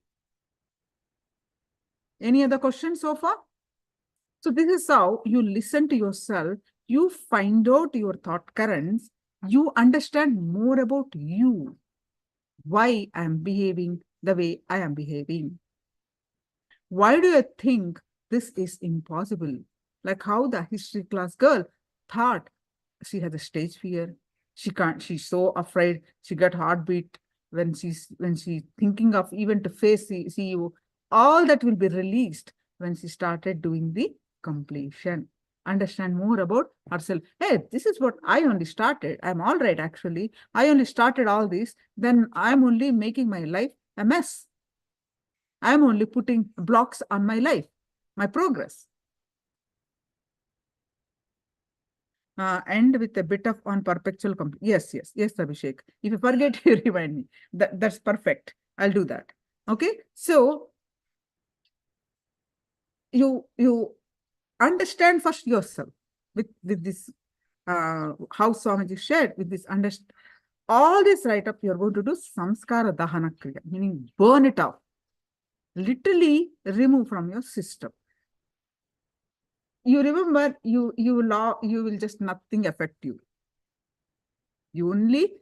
Any other questions so far? So this is how you listen to yourself, you find out your thought currents, you understand more about you, why I am behaving the way I am behaving. Why do I think this is impossible? Like how the history class girl thought she had a stage fear. She's so afraid. She got heartbeat when she's thinking of even to face the CEO. All that will be released when she started doing the completion. Understand more about herself. Hey, this is what I only started. I'm all right, actually. I only started all this. Then I'm only making my life a mess. I'm only putting blocks on my life, my progress. End with a bit of on perpetual yes, Abhishek. If you forget, you remind me. That's perfect. I'll do that. Okay. So you understand first yourself with this how Swamiji shared with this understand all this write up. You're going to do samskara dahana kriya, meaning burn it out. Literally remove from your system. You remember, you will just nothing affect you. You only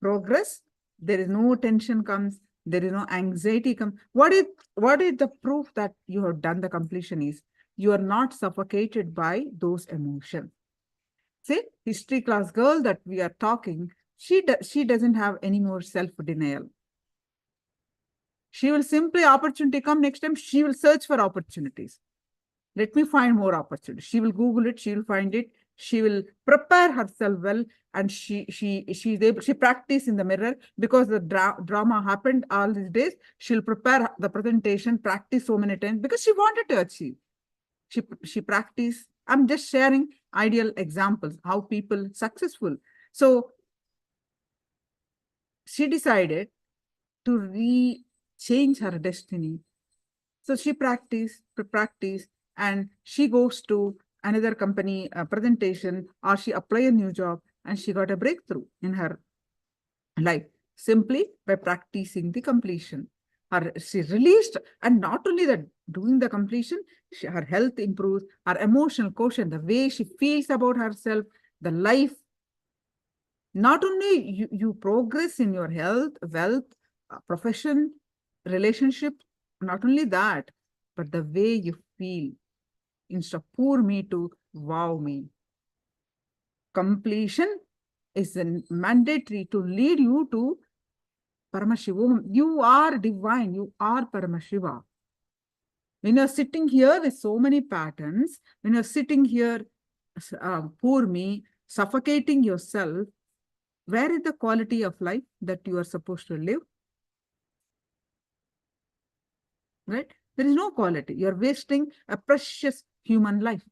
progress. There is no tension comes. There is no anxiety comes. What is the proof that you have done the completion is you are not suffocated by those emotions. See, history class girl that we are talking, she doesn't have any more self-denial. She will simply opportunity come next time. She will search for opportunities. Let me find more opportunities. She will Google it. She will find it. She will prepare herself well, and she practice in the mirror because the drama happened all these days. She'll prepare the presentation, practice so many times because she wanted to achieve. She practice. I'm just sharing ideal examples how people successful. So she decided to change her destiny. So she practice, and she goes to another company presentation, or she apply a new job, and she got a breakthrough in her life simply by practicing the completion. She released, and not only that, doing the completion, her health improves, her emotional quotient, the way she feels about herself, the life. Not only you progress in your health, wealth, profession, relationship, not only that, but the way you feel. Instead of poor me to wow me. Completion is mandatory to lead you to Paramashivoham. You are divine. You are Paramashiva. When you're sitting here with so many patterns, when you're sitting here, poor me, suffocating yourself, where is the quality of life that you are supposed to live? Right? There is no quality. You're wasting a precious human life.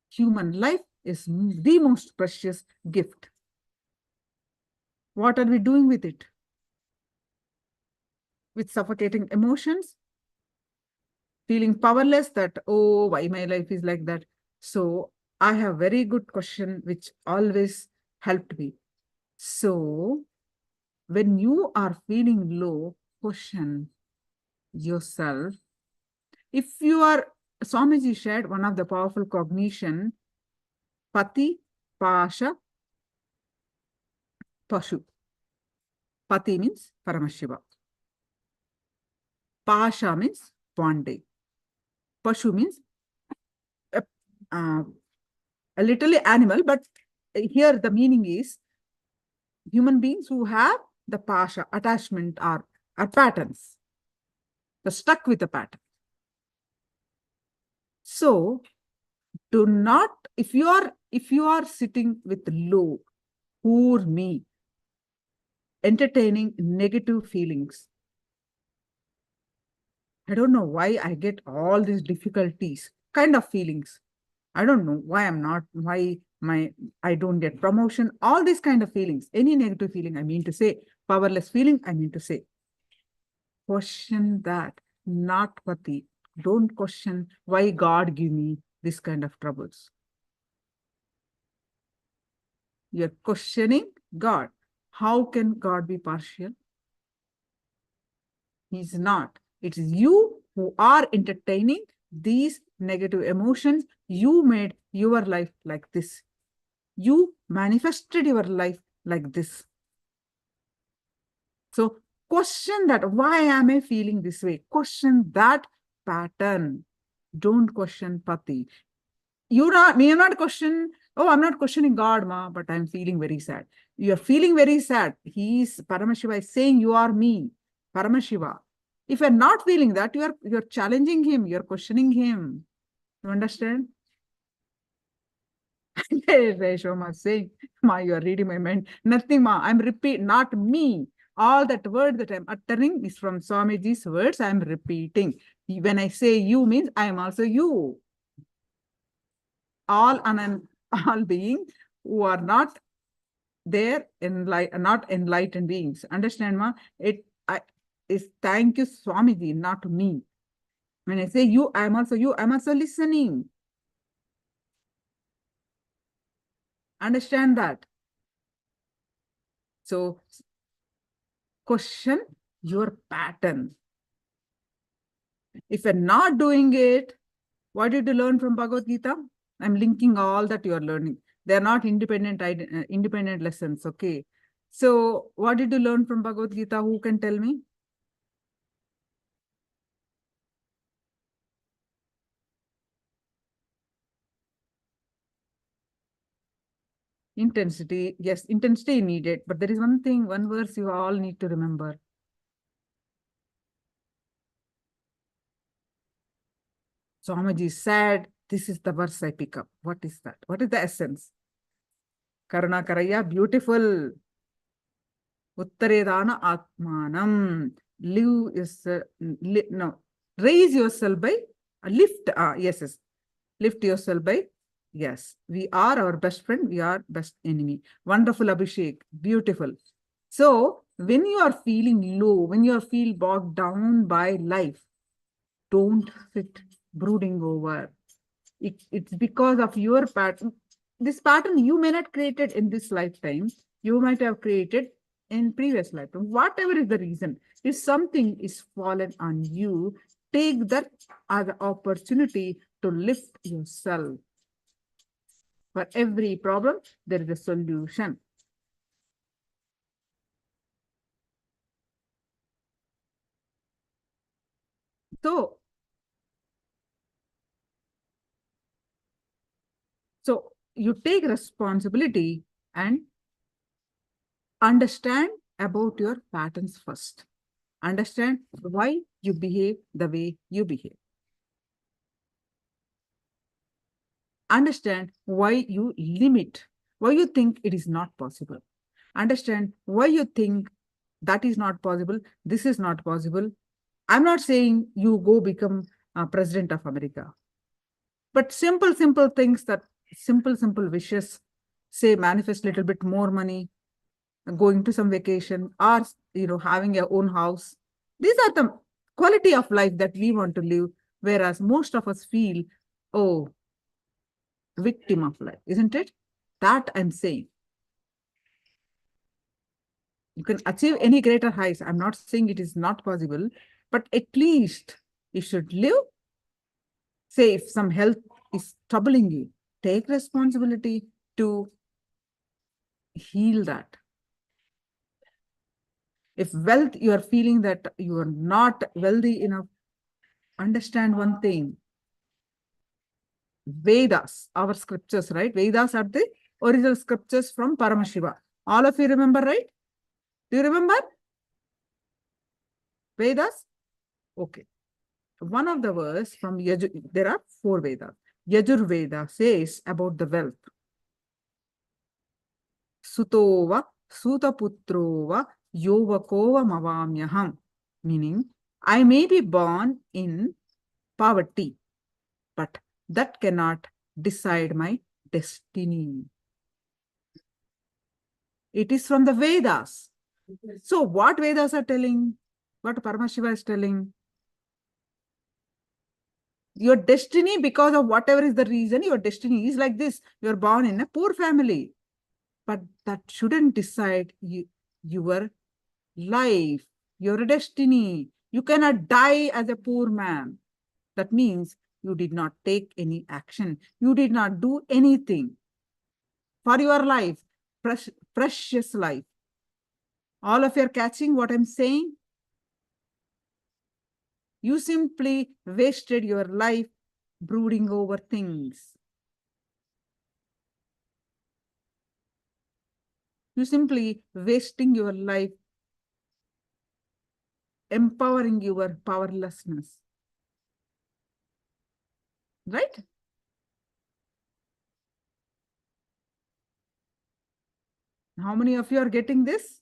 Human life is the most precious gift. What are we doing with it? With suffocating emotions, feeling powerless that, oh, why my life is like that? So I have very good question which always helped me. So when you are feeling low, question yourself. If you are, Swamiji shared one of the powerful cognition, Pati, Pasha, Pashu. Pati means Paramashiva. Pasha means bondage. Pashu means a little animal, but here the meaning is human beings who have the pasha, attachment, are patterns. They're stuck with the pattern. So do not, if you are sitting with low, poor me, entertaining negative feelings. I don't know why I get all these difficulties, kind of feelings. I don't know why I'm not, why I don't get promotion, all these kind of feelings, any negative feeling, I mean to say, powerless feeling, I mean to say. Question that, not pati. Don't question why God give me this kind of troubles. You're questioning God. How can God be partial? He's not. It is you who are entertaining these negative emotions. You made your life like this. You manifested your life like this. So question that, why am I feeling this way? Question that pattern. Don't question pati. You're not question, oh, I'm not questioning God, ma, but I'm feeling very sad. You're feeling very sad. Paramashiva is saying you are me, Paramashiva. If you're not feeling that, you're challenging him, you're questioning him. You understand? Shoma saying, ma, you are reading my mind. Nothing, ma. I'm repeating, not me. All that word that I'm uttering is from Swamiji's words. I'm repeating. When I say you means I am also you. All beings who are not there, not enlightened beings. Understand, ma? Is thank you, Swamiji, not me. When I say you, I am also you. I'm also listening. Understand that. So, question your pattern. If you're not doing it, what did you learn from Bhagavad Gita? I'm linking all that you are learning. They're not independent lessons, okay? So, what did you learn from Bhagavad Gita? Who can tell me? Intensity, yes, intensity needed. But there is one thing, one verse you all need to remember. Swamiji said, this is the verse I pick up. What is that? What is the essence? Karuna Karaya, beautiful. Uttaredana Atmanam. Raise yourself by, lift, yes. Lift yourself by, yes. We are our best friend, we are best enemy. Wonderful, Abhishek, beautiful. So, when you are feeling low, when you feel bogged down by life, don't sit brooding over. It's because of your pattern. This pattern you may not created in this lifetime. You might have created in previous lifetime. Whatever is the reason, if something is fallen on you, take that as an opportunity to lift yourself. For every problem, there is a solution. So you take responsibility and understand about your patterns first. Understand why you behave the way you behave. Understand why you limit, why you think it is not possible. Understand why you think that is not possible, this is not possible. I'm not saying you go become president of America. But simple things, that simple wishes, say manifest little bit more money, going to some vacation, or having your own house. These are the quality of life that we want to live, whereas most of us feel, oh, victim of life, isn't it? That I'm saying. You can achieve any greater heights. I'm not saying it is not possible, but at least you should live. Say if some health is troubling you, take responsibility to heal that. If wealth, you are feeling that you are not wealthy enough, understand one thing. Vedas, our scriptures, right? Vedas are the original scriptures from Paramashiva. All of you remember, right? Do you remember? Vedas? Okay. One of the verse from there are 4 Vedas. Yajurveda says about the wealth. Sutova, Sutaputrova, Yovakova Mavamyaham. Meaning, I may be born in poverty, but that cannot decide my destiny. It is from the Vedas. So what Vedas are telling? What Paramashiva is telling? Your destiny, because of whatever is the reason, your destiny is like this. You're born in a poor family. But that shouldn't decide your life, your destiny. You cannot die as a poor man. That means you did not take any action. You did not do anything for your life, precious life. All of you are catching what I'm saying? You simply wasted your life brooding over things. You simply wasting your life empowering your powerlessness. Right? How many of you are getting this?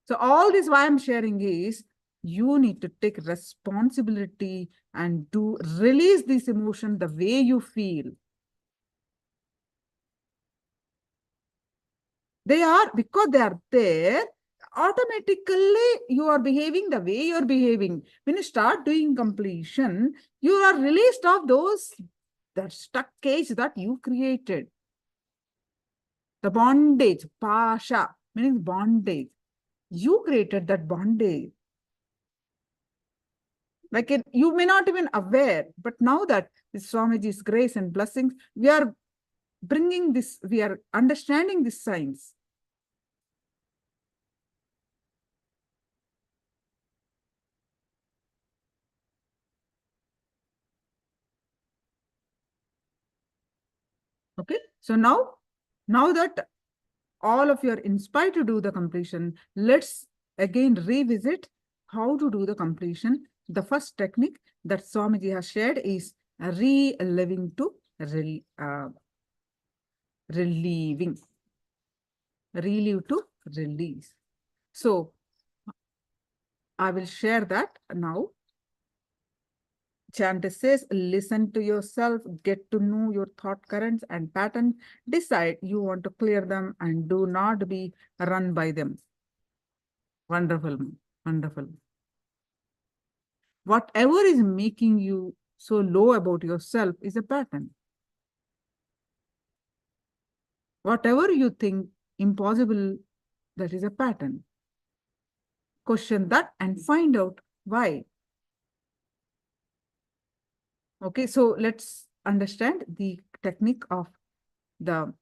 So all this why I'm sharing is you need to take responsibility and do release this emotion the way you feel. They are, because they are there, automatically you are behaving the way you're behaving. When you start doing completion, you are released of those, that stuck cage that you created. The bondage, pasha, meaning bondage. You created that bondage. Like you may not even aware, but now that with Swamiji's grace and blessings, we are bringing this, we are understanding this science. Okay, so now that all of you are inspired to do the completion, let's again revisit how to do the completion. The first technique that Swamiji has shared is relieving to relieving. Relieve to release. So I will share that now. Chant says, listen to yourself, get to know your thought currents and patterns, decide you want to clear them and do not be run by them. Wonderful, wonderful. Whatever is making you so low about yourself is a pattern. Whatever you think impossible, that is a pattern. Question that and find out why. Okay, so let's understand the technique of the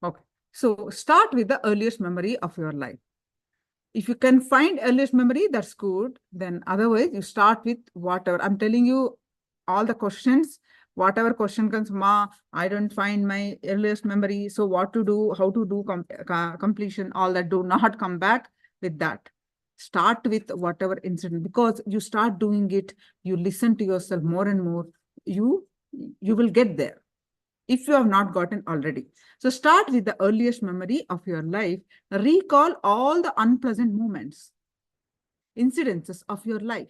okay. So start with the earliest memory of your life. If you can find earliest memory, that's good. Then otherwise, you start with whatever. I'm telling you all the questions, whatever question comes, Ma, I don't find my earliest memory. So what to do, how to do completion, all that, do not come back with that. Start with whatever incident, because you start doing it, you listen to yourself more and more, you will get there if you have not gotten already. So start with the earliest memory of your life. Recall all the unpleasant moments, incidences of your life.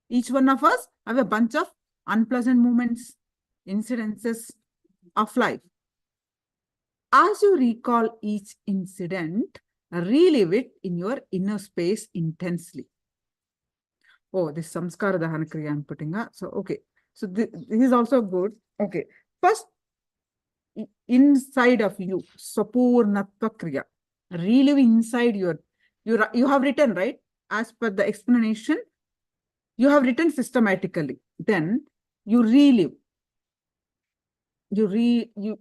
Each one of us have a bunch of unpleasant moments, incidences of life. As you recall each incident, relive it in your inner space intensely. Oh, this samskara dahana kriya I'm putting up. So, okay. So this is also good. Okay. First, inside of you, sapurnatva kriya. Relive inside you have written, right? As per the explanation, you have written systematically. Then you relive. You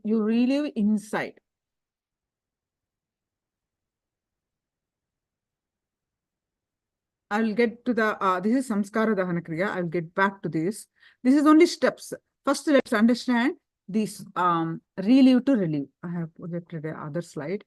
relive inside. I'll get to the, this is samskara dahana kriya. I'll get back to this. This is only steps. First, let's understand this relive to relive. I have projected the other slide.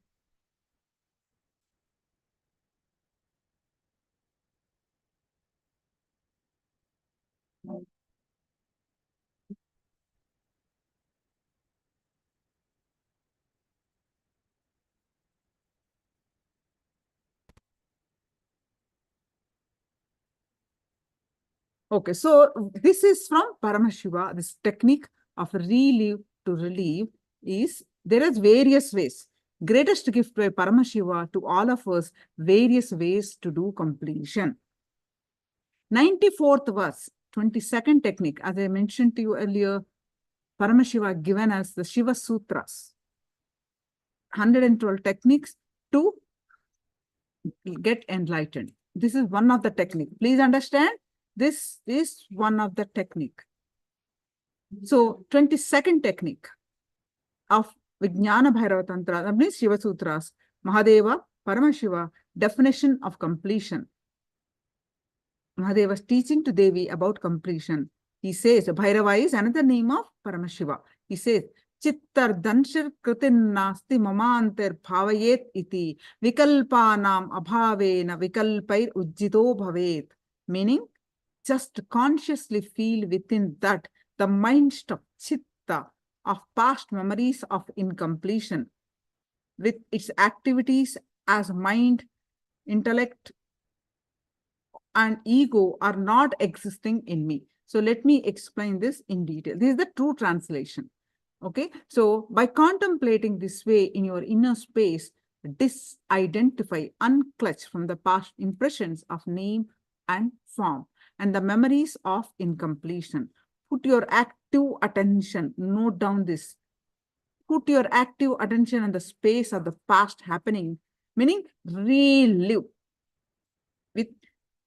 Okay, so this is from Paramashiva. This technique of relieve to relieve is, there is various ways. Greatest gift by Paramashiva to all of us, various ways to do completion. 94th verse, 22nd technique, as I mentioned to you earlier, Paramashiva given us the Shiva Sutras. 112 techniques to get enlightened. This is one of the technique. Please understand, this is one of the technique. So 22nd technique of Vijnana Bhairava Tantra, that means Shiva Sutras, Mahadeva, Paramashiva, definition of completion. Mahadeva's teaching to Devi about completion. He says, Bhairava is another name of Paramashiva. He says, Chittar Danshir Kritin Nasti Mamantir Bhavayet iti Vikalpanam Abhavena Vikalpair Ujjito Bhavet. Meaning, just consciously feel within that the mind stuff, chitta, of past memories of incompletion with its activities as mind, intellect, and ego are not existing in me. So let me explain this in detail. This is the true translation. Okay, so by contemplating this way in your inner space, disidentify, unclutch from the past impressions of name and form and the memories of incompletion. Put your active attention, note down this. Put your active attention on the space of the past happening, meaning relive. With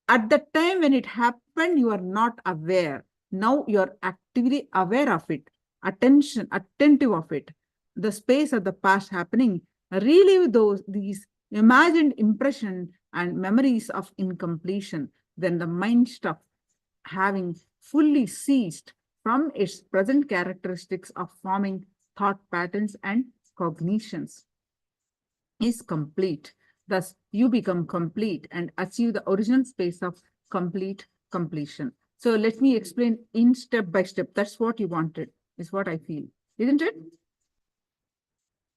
at the time when it happened, you are not aware. Now you are actively aware of it, attentive of it. The space of the past happening, relive these imagined impression and memories of incompletion. Then the mind stuff, having fully ceased from its present characteristics of forming thought patterns and cognitions, is complete. Thus, you become complete and achieve the original space of complete completion. So let me explain in step by step. That's what you wanted, is what I feel. Isn't it?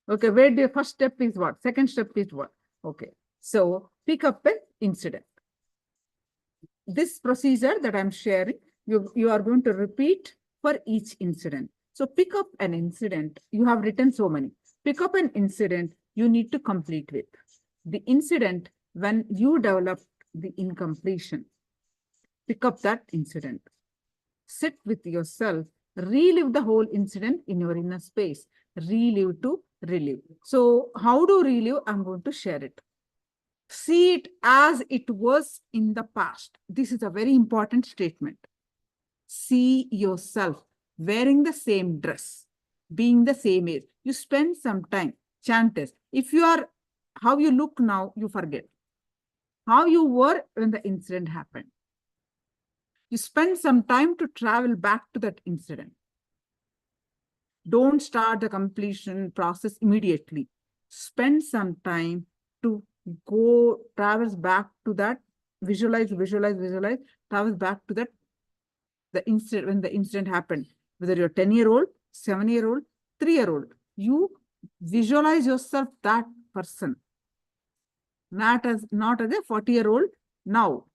Okay, where the first step is what? Second step is what? Okay, so pick up an incident. This procedure that I'm sharing, you are going to repeat for each incident. So pick up an incident. You have written so many. Pick up an incident you need to complete with. The incident when you developed the incompletion. Pick up that incident. Sit with yourself. Relive the whole incident in your inner space. Relive to relive. So how to relive? I'm going to share it. See it as it was in the past. This is a very important statement. See yourself wearing the same dress, being the same age. You spend some time, chant this. If you are, how you look now, you forget. How you were when the incident happened. You spend some time to travel back to that incident. Don't start the completion process immediately. Spend some time to go traverse back to that, visualize, traverse back to that, the incident, when the incident happened, whether you're 10-year-old, 7-year-old, 3-year-old, you visualize yourself that person, not as a 40-year-old now.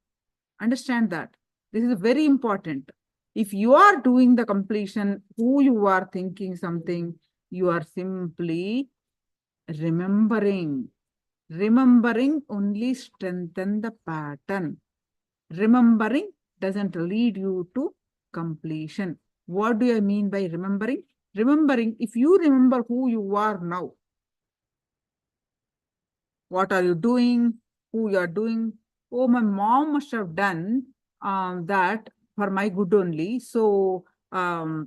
Understand that. This is very important. If you are doing the completion, who you are thinking something, you are simply remembering. Remembering only strengthens the pattern. Remembering doesn't lead you to completion. What do I mean by remembering? Remembering, if you remember who you are now, what are you doing, who you are doing? Oh, my mom must have done that for my good only. So I'm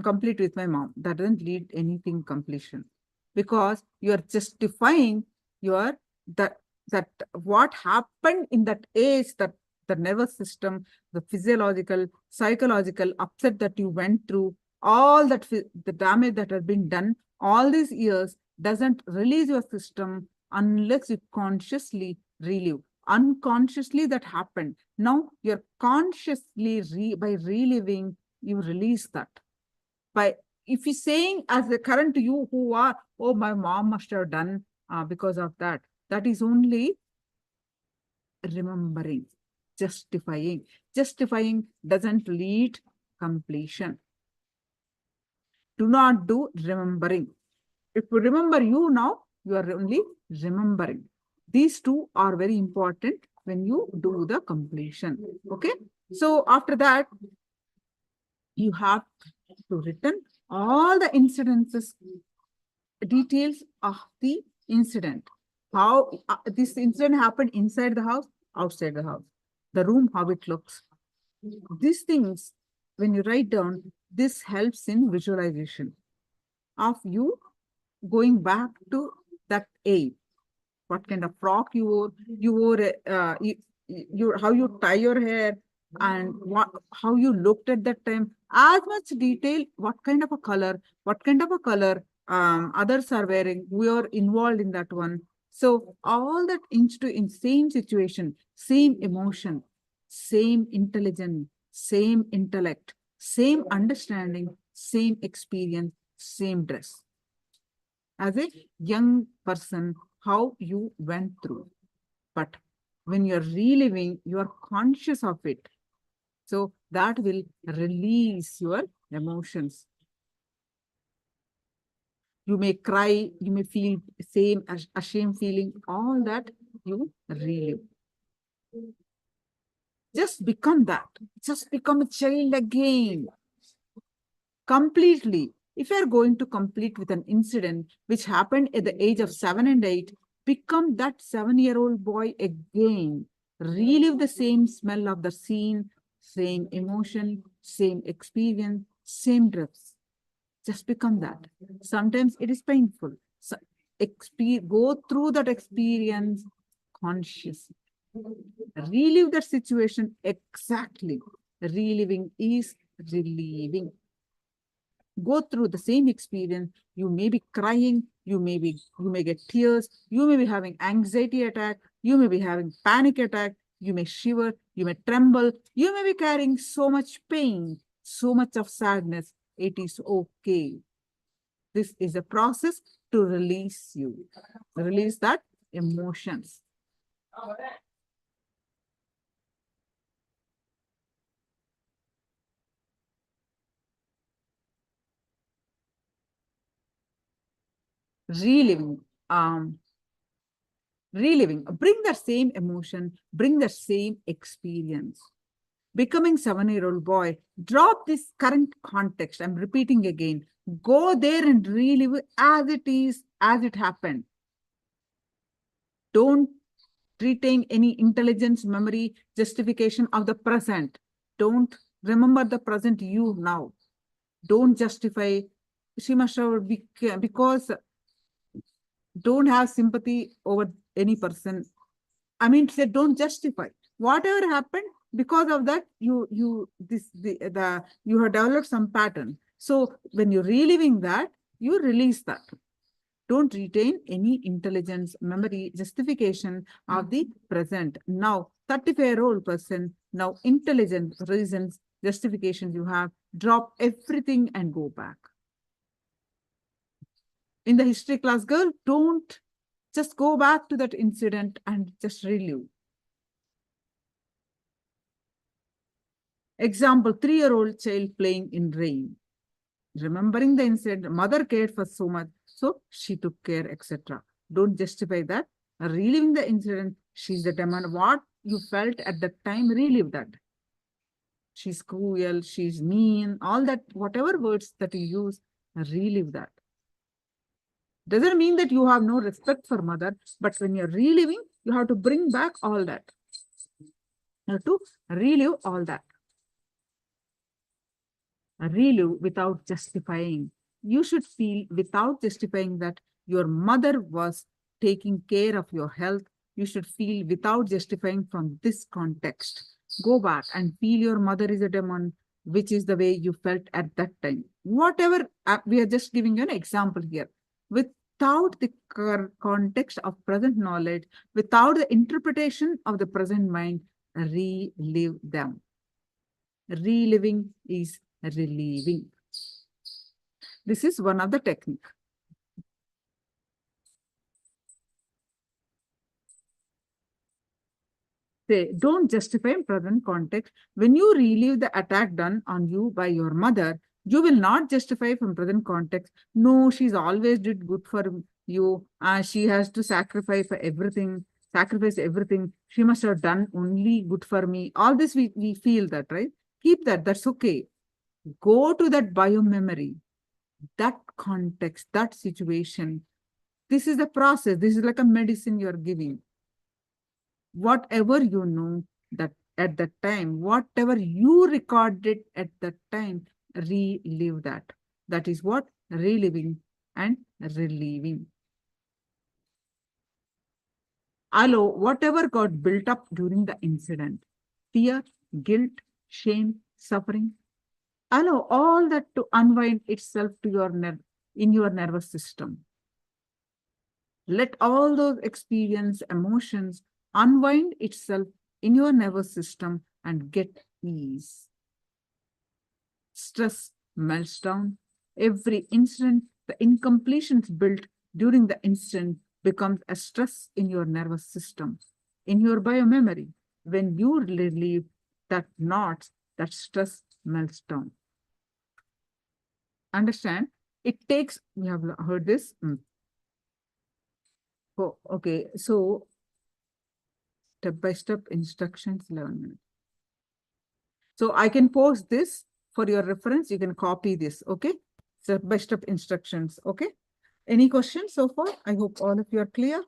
complete with my mom. That doesn't lead anything completion, because you are justifying your that what happened in that age, that the nervous system, the physiological, psychological upset that you went through, all that the damage that has been done all these years doesn't release your system unless you consciously relive. Unconsciously that happened. Now you're consciously by reliving, you release that. By if you're saying as the current you who are, oh, my mom must have done because of that, that is only remembering. justifying. Justifying doesn't lead completion. Do not do remembering. If you remember you now, you are only remembering. These two are very important when you do the completion. Okay. So after that, you have to written all the incidences, details of the incident. How this incident happened inside the house, outside the house, the room, how it looks. These things, when you write down, this helps in visualization of you going back to that age. What kind of frock you wore, how you tie your hair, and how you looked at that time. As much detail, what kind of a color others are wearing, we are involved in that one. So all that in same situation, same emotion, same intelligence, same intellect, same understanding, same experience, same dress. As a young person, how you went through. But when you're reliving, you are conscious of it. So that will release your emotions. You may cry, you may feel same ashamed feeling, all that you relive. Just become that. Just become a child again. Completely. If you are going to complete with an incident which happened at the age of 7 and 8, become that 7-year-old boy again. Relive the same smell of the scene, same emotion, same experience, same drifts. Just become that. Sometimes it is painful. So, go through that experience consciously. Relive that situation exactly. Reliving is relieving. Go through the same experience. You may be crying, you may get tears, you may be having anxiety attack, you may be having panic attack, you may shiver, you may tremble, you may be carrying so much pain, so much of sadness. It is okay. This is a process to release you. Release that emotions. Reliving. Reliving. Bring the same emotion, bring the same experience. Becoming 7-year-old boy, drop this current context. I'm repeating again. Go there and relive as it is, as it happened. Don't retain any intelligence, memory, justification of the present. Don't remember the present you now. Don't justify. She must have because don't have sympathy over any person. I mean, say don't justify whatever happened. Because of that, you have developed some pattern. So when you're reliving that, you release that. Don't retain any intelligence, memory, justification of the present. Now, 35-year-old person, now intelligent reasons, justifications you have, drop everything and go back. In the history class, girl, don't just go back to that incident and just relive. Example, 3-year-old child playing in rain. Remembering the incident, mother cared for so much, so she took care, etc. Don't justify that. Reliving the incident, she's the demon. What you felt at that time, relive that. She's cruel, she's mean, all that, whatever words that you use, relive that. Doesn't mean that you have no respect for mother, but when you're reliving, you have to bring back all that. You have to relive all that. Relive without justifying. You should feel without justifying that your mother was taking care of your health. You should feel without justifying from this context. Go back and feel your mother is a demon, which is the way you felt at that time. Whatever, we are just giving you an example here. Without the context of present knowledge, without the interpretation of the present mind, relive them. Reliving is relieving. This is one of the technique. say, don't justify in present context. When you relive the attack done on you by your mother, you will not justify from present context. No, she's always did good for you. She has to sacrifice everything. She must have done only good for me. All this we feel that, right? Keep that. That's okay. Go to that bio memory, that context, that situation. This is the process. This is like a medicine you're giving. Whatever you know that at that time, whatever you recorded at that time, relive that. That is what reliving and relieving. Allow whatever got built up during the incident, fear, guilt, shame, suffering. Allow all that to unwind itself to your in your nervous system. Let all those experience, emotions unwind itself in your nervous system and get ease. Stress melts down. Every incident, the incompletions built during the incident becomes a stress in your nervous system, in your biomemory. When you relieve that knots, that stress melts down. Understand? It takes, we have heard this. Oh, okay. So step-by-step instructions learned. So I can post this for your reference. You can copy this, okay? Step-by-step instructions, okay? Any questions so far? I hope all of you are clear.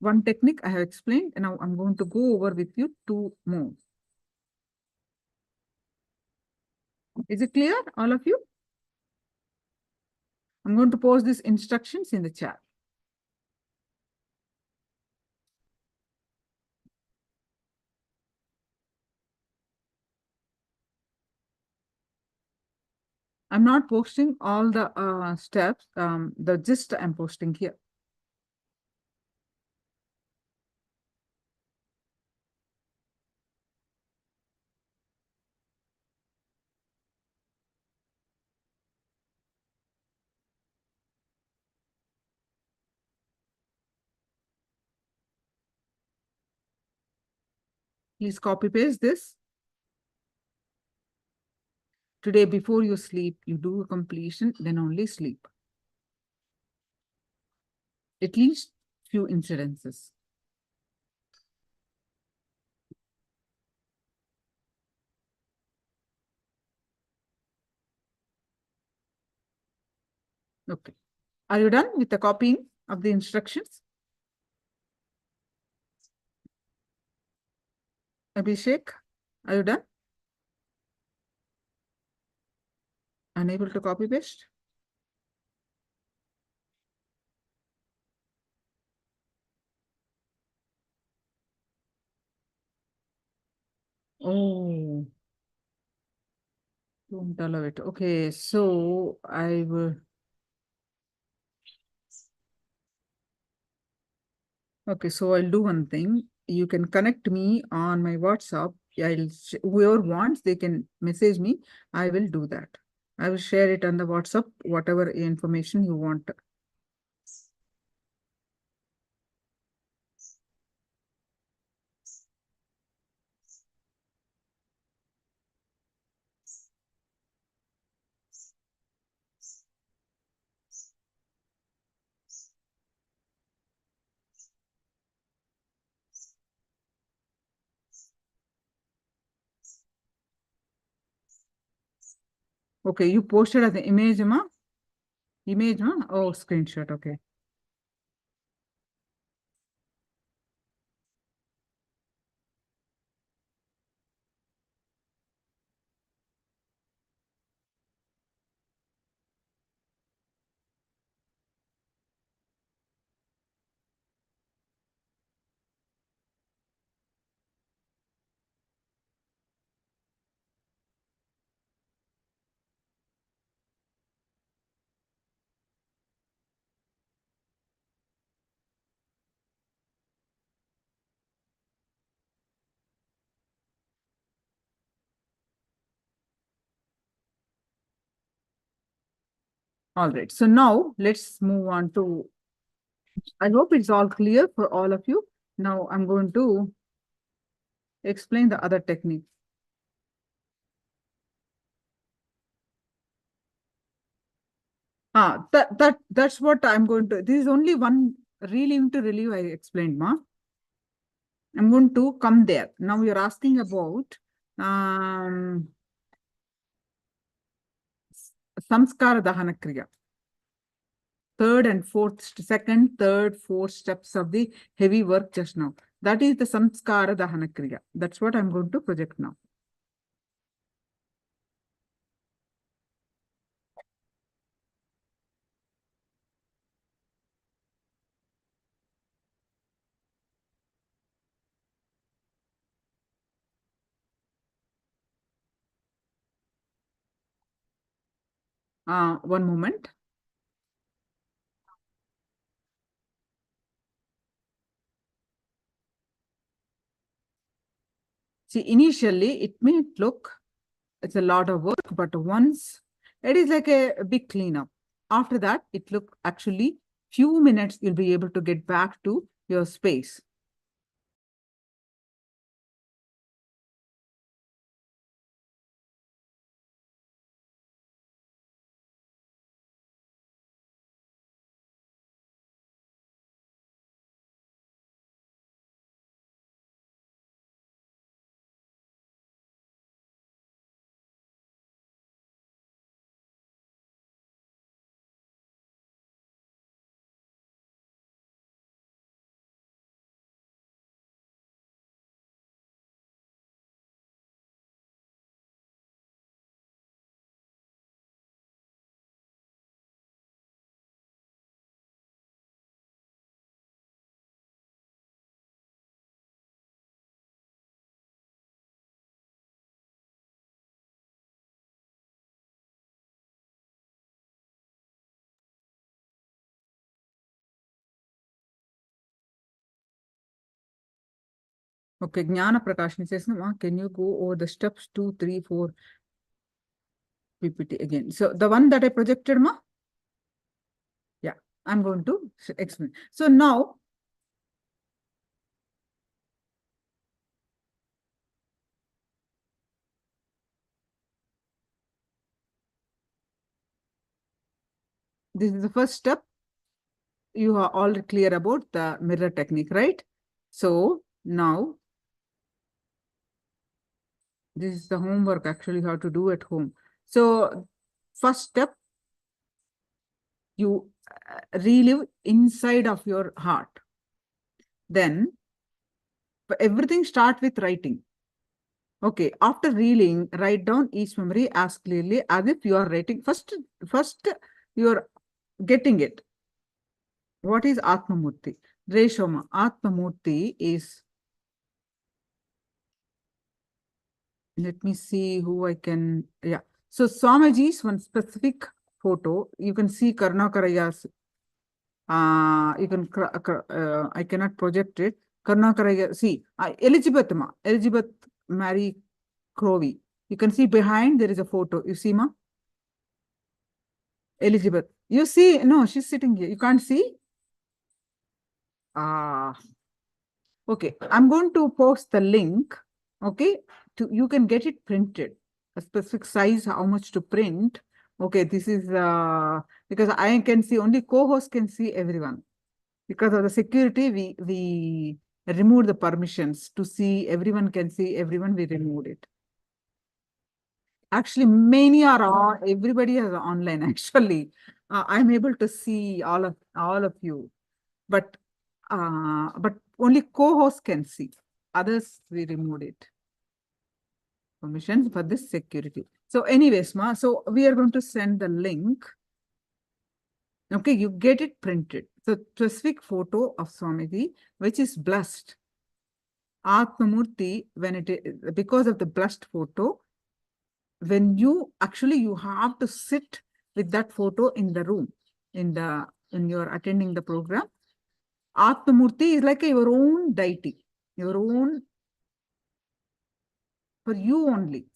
One technique I have explained, and now I'm going to go over with you 2 more. Is it clear, all of you? I'm going to post these instructions in the chat. I'm not posting all the steps, the gist I'm posting here. Please copy paste this. Today, before you sleep, you do a completion, then only sleep. At least few incidences. Okay. Are you done with the copying of the instructions? Abhishek, are you done? Unable to copy paste? Oh, don't allow it. Okay, so I will. Okay, so I'll do one thing. You can connect me on my WhatsApp. Whoever wants, they can message me. I will do that. I will share it on the WhatsApp, whatever information you want. Okay, you posted as an image, ma? Image, ma? Oh, screenshot, okay. All right, so now let's move on to, I hope it's all clear for all of you. Now I'm going to explain the other technique. That's what I'm going to. This is only one relieve to relieve I explained, ma. I'm going to come there. Now you're asking about samskara dahana kriya. Second, third, fourth steps of the heavy work just now. That is the samskara dahana kriya. That's what I'm going to project now. One moment. See, initially it may look it's a lot of work, but once it is like a big cleanup. After that, it look actually few minutes you'll be able to get back to your space. Okay, Jnana Prakashni says, no, can you go over the steps 2, 3, 4 PPT again? So the one that I projected, ma? Yeah, I'm going to explain. So now, this is the first step. You are all clear about the mirror technique, right? So now, this is the homework actually how to do at home. So first step, you relive inside of your heart. Then everything start with writing. Okay, after reeling, write down each memory as clearly as if you are writing. First you are getting it. What is Atmamurti? Reshoma, Atmamurti is, let me see who I can, yeah. So Swamiji's one specific photo, you can see Karnakaraya's, I cannot project it. Karnakaraya, see, Elizabeth Mary Crowley. You can see behind there is a photo. You see, ma? Elizabeth. You see, no, she's sitting here. You can't see? Okay. I'm going to post the link. Okay. You can get it printed. A specific size, how much to print. Okay. This is because I can see only co-host can see everyone. Because of the security, we removed the permissions to see everyone can see everyone. We removed it. Actually, many are all, everybody is online. Actually, I'm able to see all of you, but only co-host can see. Others we removed it. Permissions for this security. So, anyways, ma. So we are going to send the link. Okay, you get it printed. So specific photo of Swamiji, which is blessed. Atmamurti, when it is because of the blessed photo. When you have to sit with that photo in the room, when you're attending the program. Atmamurti is like your own deity, your own, for you only.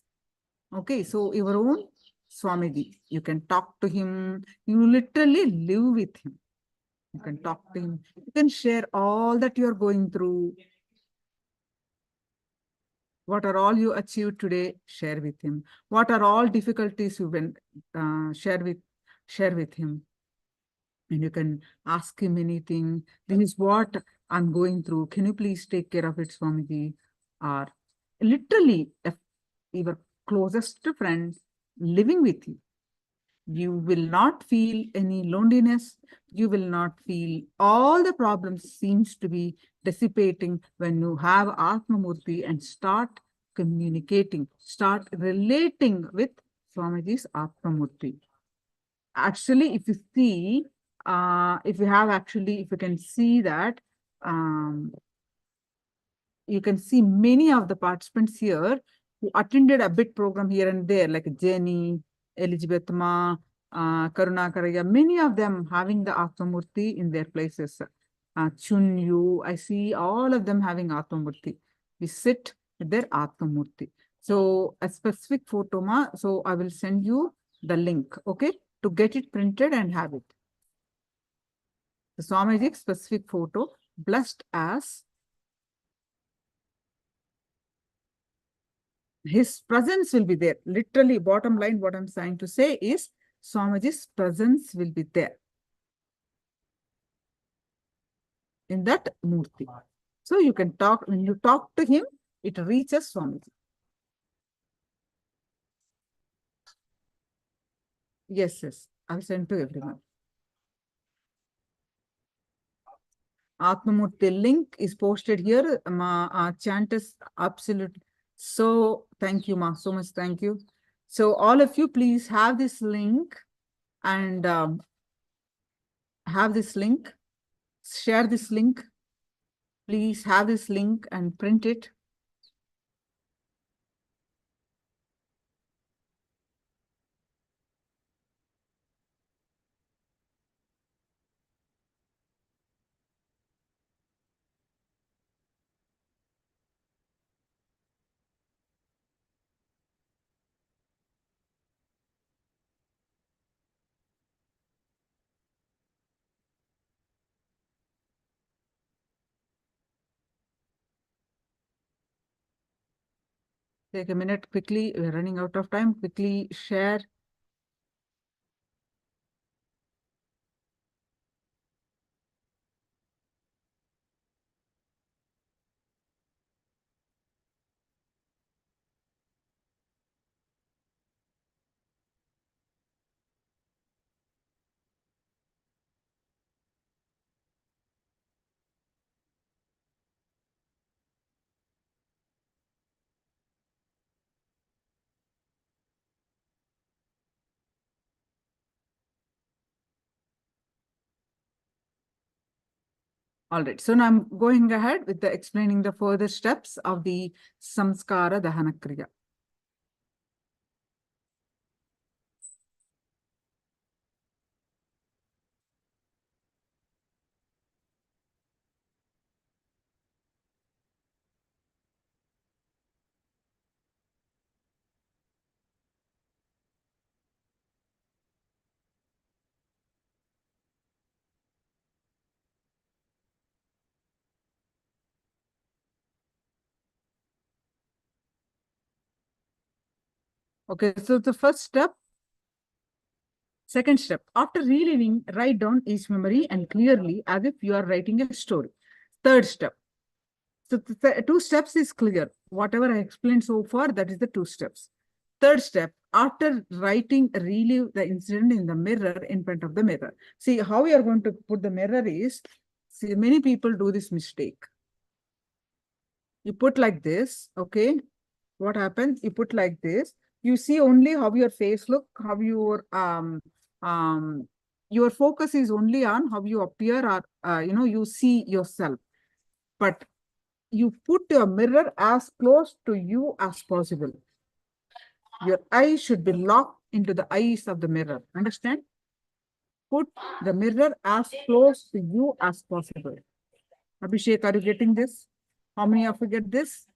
Okay, so your own Swamiji. You can talk to him. You literally live with him. You can talk to him. You can share all that you're going through. What are all you achieved today? Share with him. What are all difficulties you went share with him. And you can ask him anything. This is what I'm going through. Can you please take care of it, Swamiji? Or literally, if your closest friend living with you, you will not feel any loneliness. You will not feel all the problems seems to be dissipating when you have Atmamurti and start communicating, start relating with Swamiji's Atmamurti. Actually, if you see, if you can see that, you can see many of the participants here who attended a bit program here and there, like Jenny, Elizabeth Ma, Karuna Karaya, many of them having the Atmamurti in their places. Chun Yu, I see all of them having Atmamurti. We sit with their Atmamurti. So a specific photo, ma, so I will send you the link, okay, to get it printed and have it. The Swamiji's specific photo, blessed as his presence will be there. Literally, bottom line, what I'm trying to say is Swamiji's presence will be there in that Murti. So you can talk, when you talk to him, it reaches Swamiji. Yes, yes, I'll send to everyone. Atmamurti link is posted here. Chant is absolute. So thank you, Ma. So much thank you. So all of you, please have this link and share this link. Please have this link and print it. Take a minute quickly. We're running out of time. Quickly share. All right. So now I'm going ahead with the explaining the further steps of the samskara dahana kriya. Okay, so the first step, second step, after reliving, write down each memory and clearly as if you are writing a story. Third step. So the two steps is clear. Whatever I explained so far, that is the two steps. Third step, after writing, relive the incident in the mirror, in front of the mirror. See, how we are going to put the mirror is, see, many people do this mistake. You put like this, okay? What happens? You put like this. You see only how your face look, how your focus is only on how you appear or, you see yourself. But you put your mirror as close to you as possible. Your eyes should be locked into the eyes of the mirror. Understand? Put the mirror as close to you as possible. Abhishek, are you getting this? How many of you get this?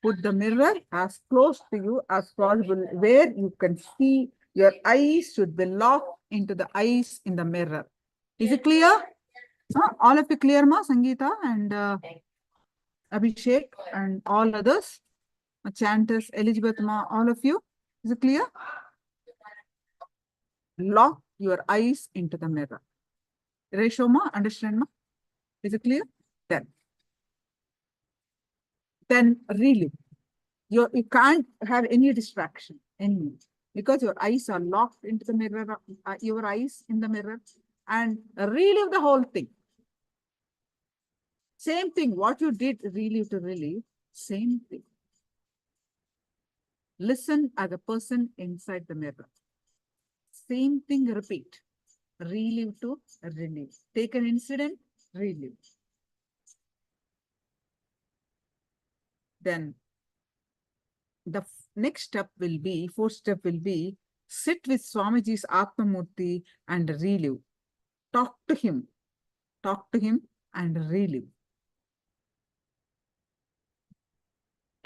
Put the mirror as close to you as possible, where you can see your eyes should be locked into the eyes in the mirror. Is it clear? All of you clear, ma? Sangeeta and Abhishek and all others. Chantus, Elizabeth, ma, all of you. Is it clear? Lock your eyes into the mirror. Resho, ma, understand, ma? Is it clear? Then relive. You can't have any distraction, any, because your eyes are locked into the mirror, your eyes in the mirror, and relive the whole thing. Same thing, what you did, relive to relive, same thing. Listen as a person inside the mirror. Same thing, repeat. Relive to relive. Take an incident, relive. Then the next step will be, fourth step will be, sit with Swamiji's Atmamurti and relive. Talk to him and relive.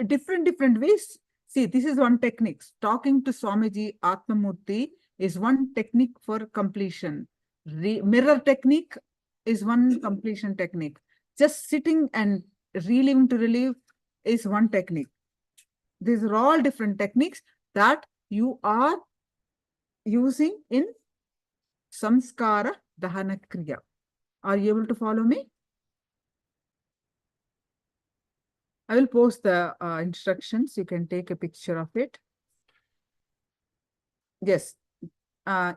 Different ways. See, this is one technique. Talking to Swamiji Atmamurti is one technique for completion. Mirror technique is one completion technique. Just sitting and reliving to relive is one technique. These are all different techniques that you are using in Samskara Dahana Kriya. Are you able to follow me? I will post the instructions. You can take a picture of it. Yes.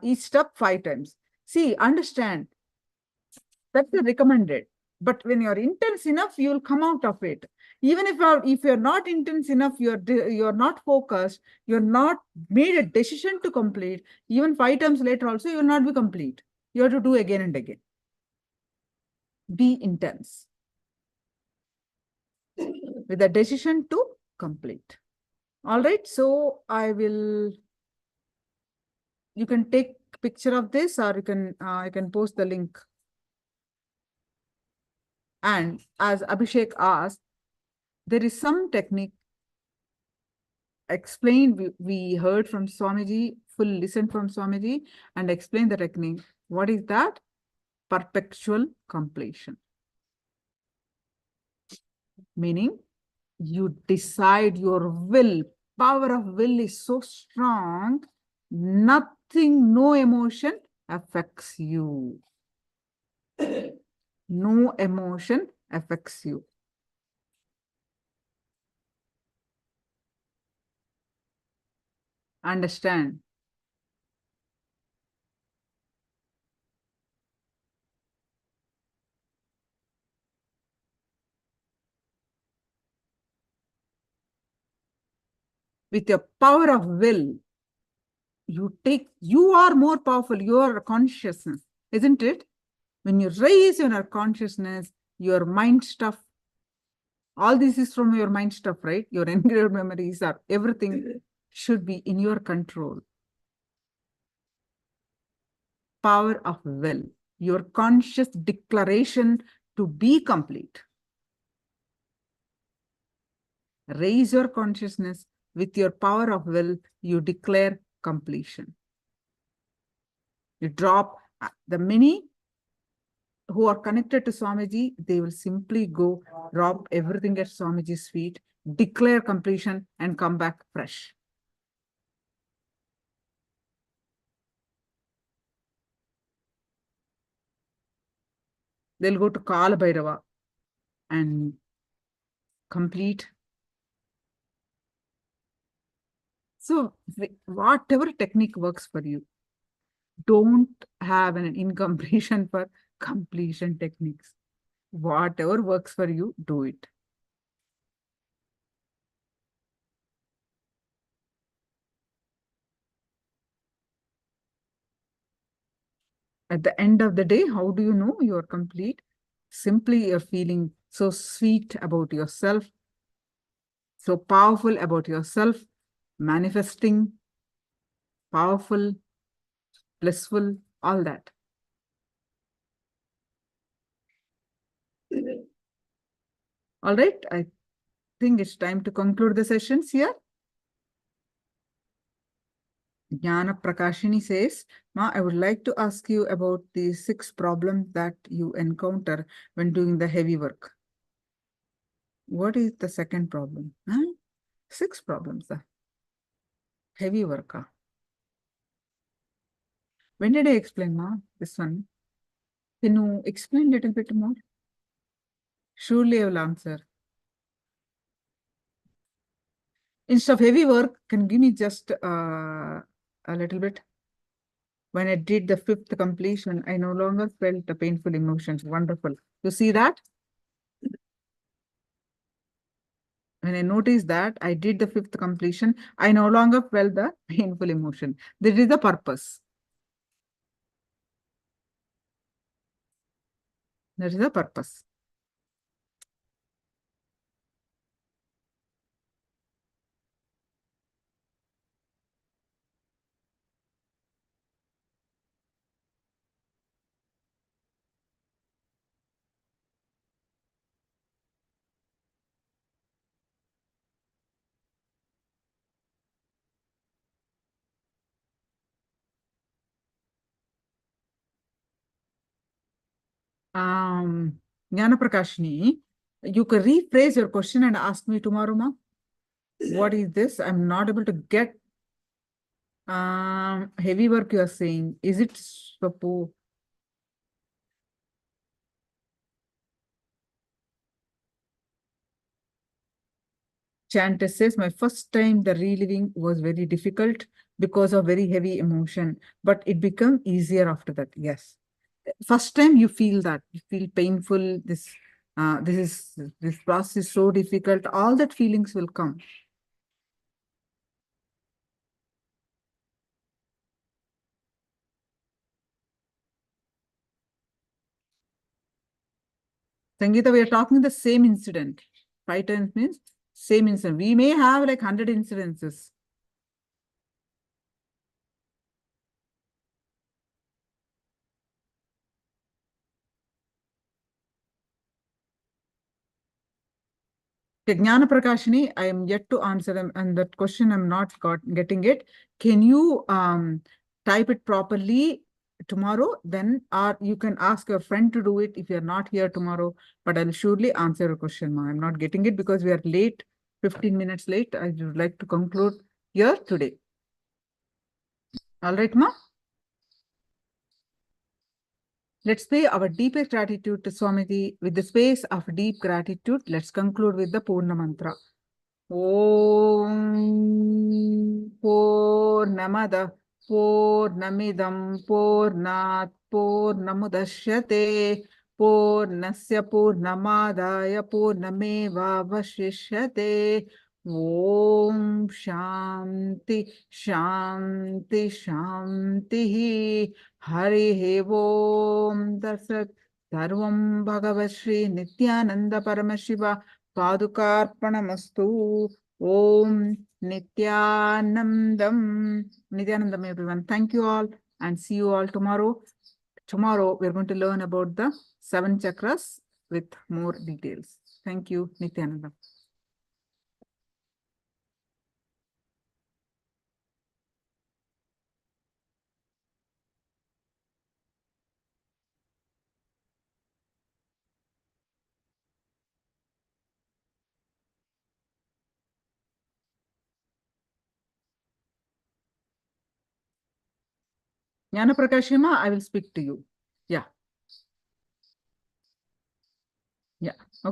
Each step 5 times. See, understand. That's the recommended. But when you're intense enough, you'll come out of it. Even if you're not intense enough, you're not focused, you're not made a decision to complete, even 5 times later also, you will not be complete. You have to do again and again. Be intense with a decision to complete. All right, so you can take a picture of this, or you can post the link. And as Abhishek asked, there is some technique explained. We heard from Swamiji, full listen from Swamiji and explain the technique. What is that? Perpetual completion. Meaning, you decide, your will, power of will is so strong, nothing, no emotion affects you. No emotion affects you. Understand? With your power of will, you are more powerful, your consciousness, isn't it? When you raise your consciousness, your mind stuff, all this is from your mind stuff, right? Your engraved memories are everything should be in your control. Power of will, your conscious declaration to be complete. Raise your consciousness with your power of will, you declare completion. You drop the many who are connected to Swamiji, they will simply go drop everything at Swamiji's feet, declare completion, and come back fresh. They'll go to Kala Bhairava and complete. So whatever technique works for you, don't have an incompletion for completion techniques. Whatever works for you, do it. At the end of the day, how do you know you're complete? Simply you're feeling so sweet about yourself, so powerful about yourself, manifesting, powerful, blissful, all that. All right, I think it's time to conclude the sessions here. Jnana Prakashini says, Ma, I would like to ask you about the 6 problems that you encounter when doing the heavy work. What is the second problem? Huh? 6 problems. Heavy work. When did I explain, Ma? This one. Can you explain a little bit more? Surely I will answer. Instead of heavy work, can you give me just a little bit? When I did the 5th completion, I no longer felt the painful emotions. Wonderful. You see that? When I noticed that I did the 5th completion, I no longer felt the painful emotion. This is the purpose. That is the purpose. Jnana Prakashini, you can rephrase your question and ask me tomorrow, ma. What is this? I'm not able to get heavy work you are saying. Is it supposed? Chantis says, my first time the reliving was very difficult because of very heavy emotion, but it became easier after that. Yes. First time you feel that, you feel painful, this process is so difficult, all that feelings will come. Sangeeta, we are talking the same incident. 5 times means same incident. We may have like 100 incidences. Jnana Prakashini, I am yet to answer them, and that question I'm not getting it. Can you type it properly tomorrow? Then, or you can ask your friend to do it if you're not here tomorrow, but I'll surely answer your question, ma. I'm not getting it because we are late, 15 minutes late. I would like to conclude here today. All right, ma? Let's pay our deepest gratitude to Swamiji. With the space of deep gratitude, let's conclude with the Purna Mantra. Om Purnamada Purnamidam Purnat Purnamudashyate Purnasya Purnamadaya Purnameva Vashishyate. Om Shanti Shanti Shanti Hari Om Dasat Sarvam Bhagavad Shri Nithyananda Paramashiva Padukarpanamastu. Om Nithyanandam. Nithyanandam, everyone. Thank you all and see you all tomorrow. Tomorrow, we're going to learn about the 7 chakras with more details. Thank you, Nithyanandam. Jnana Prakashima, I will speak to you. Yeah. Yeah. Okay.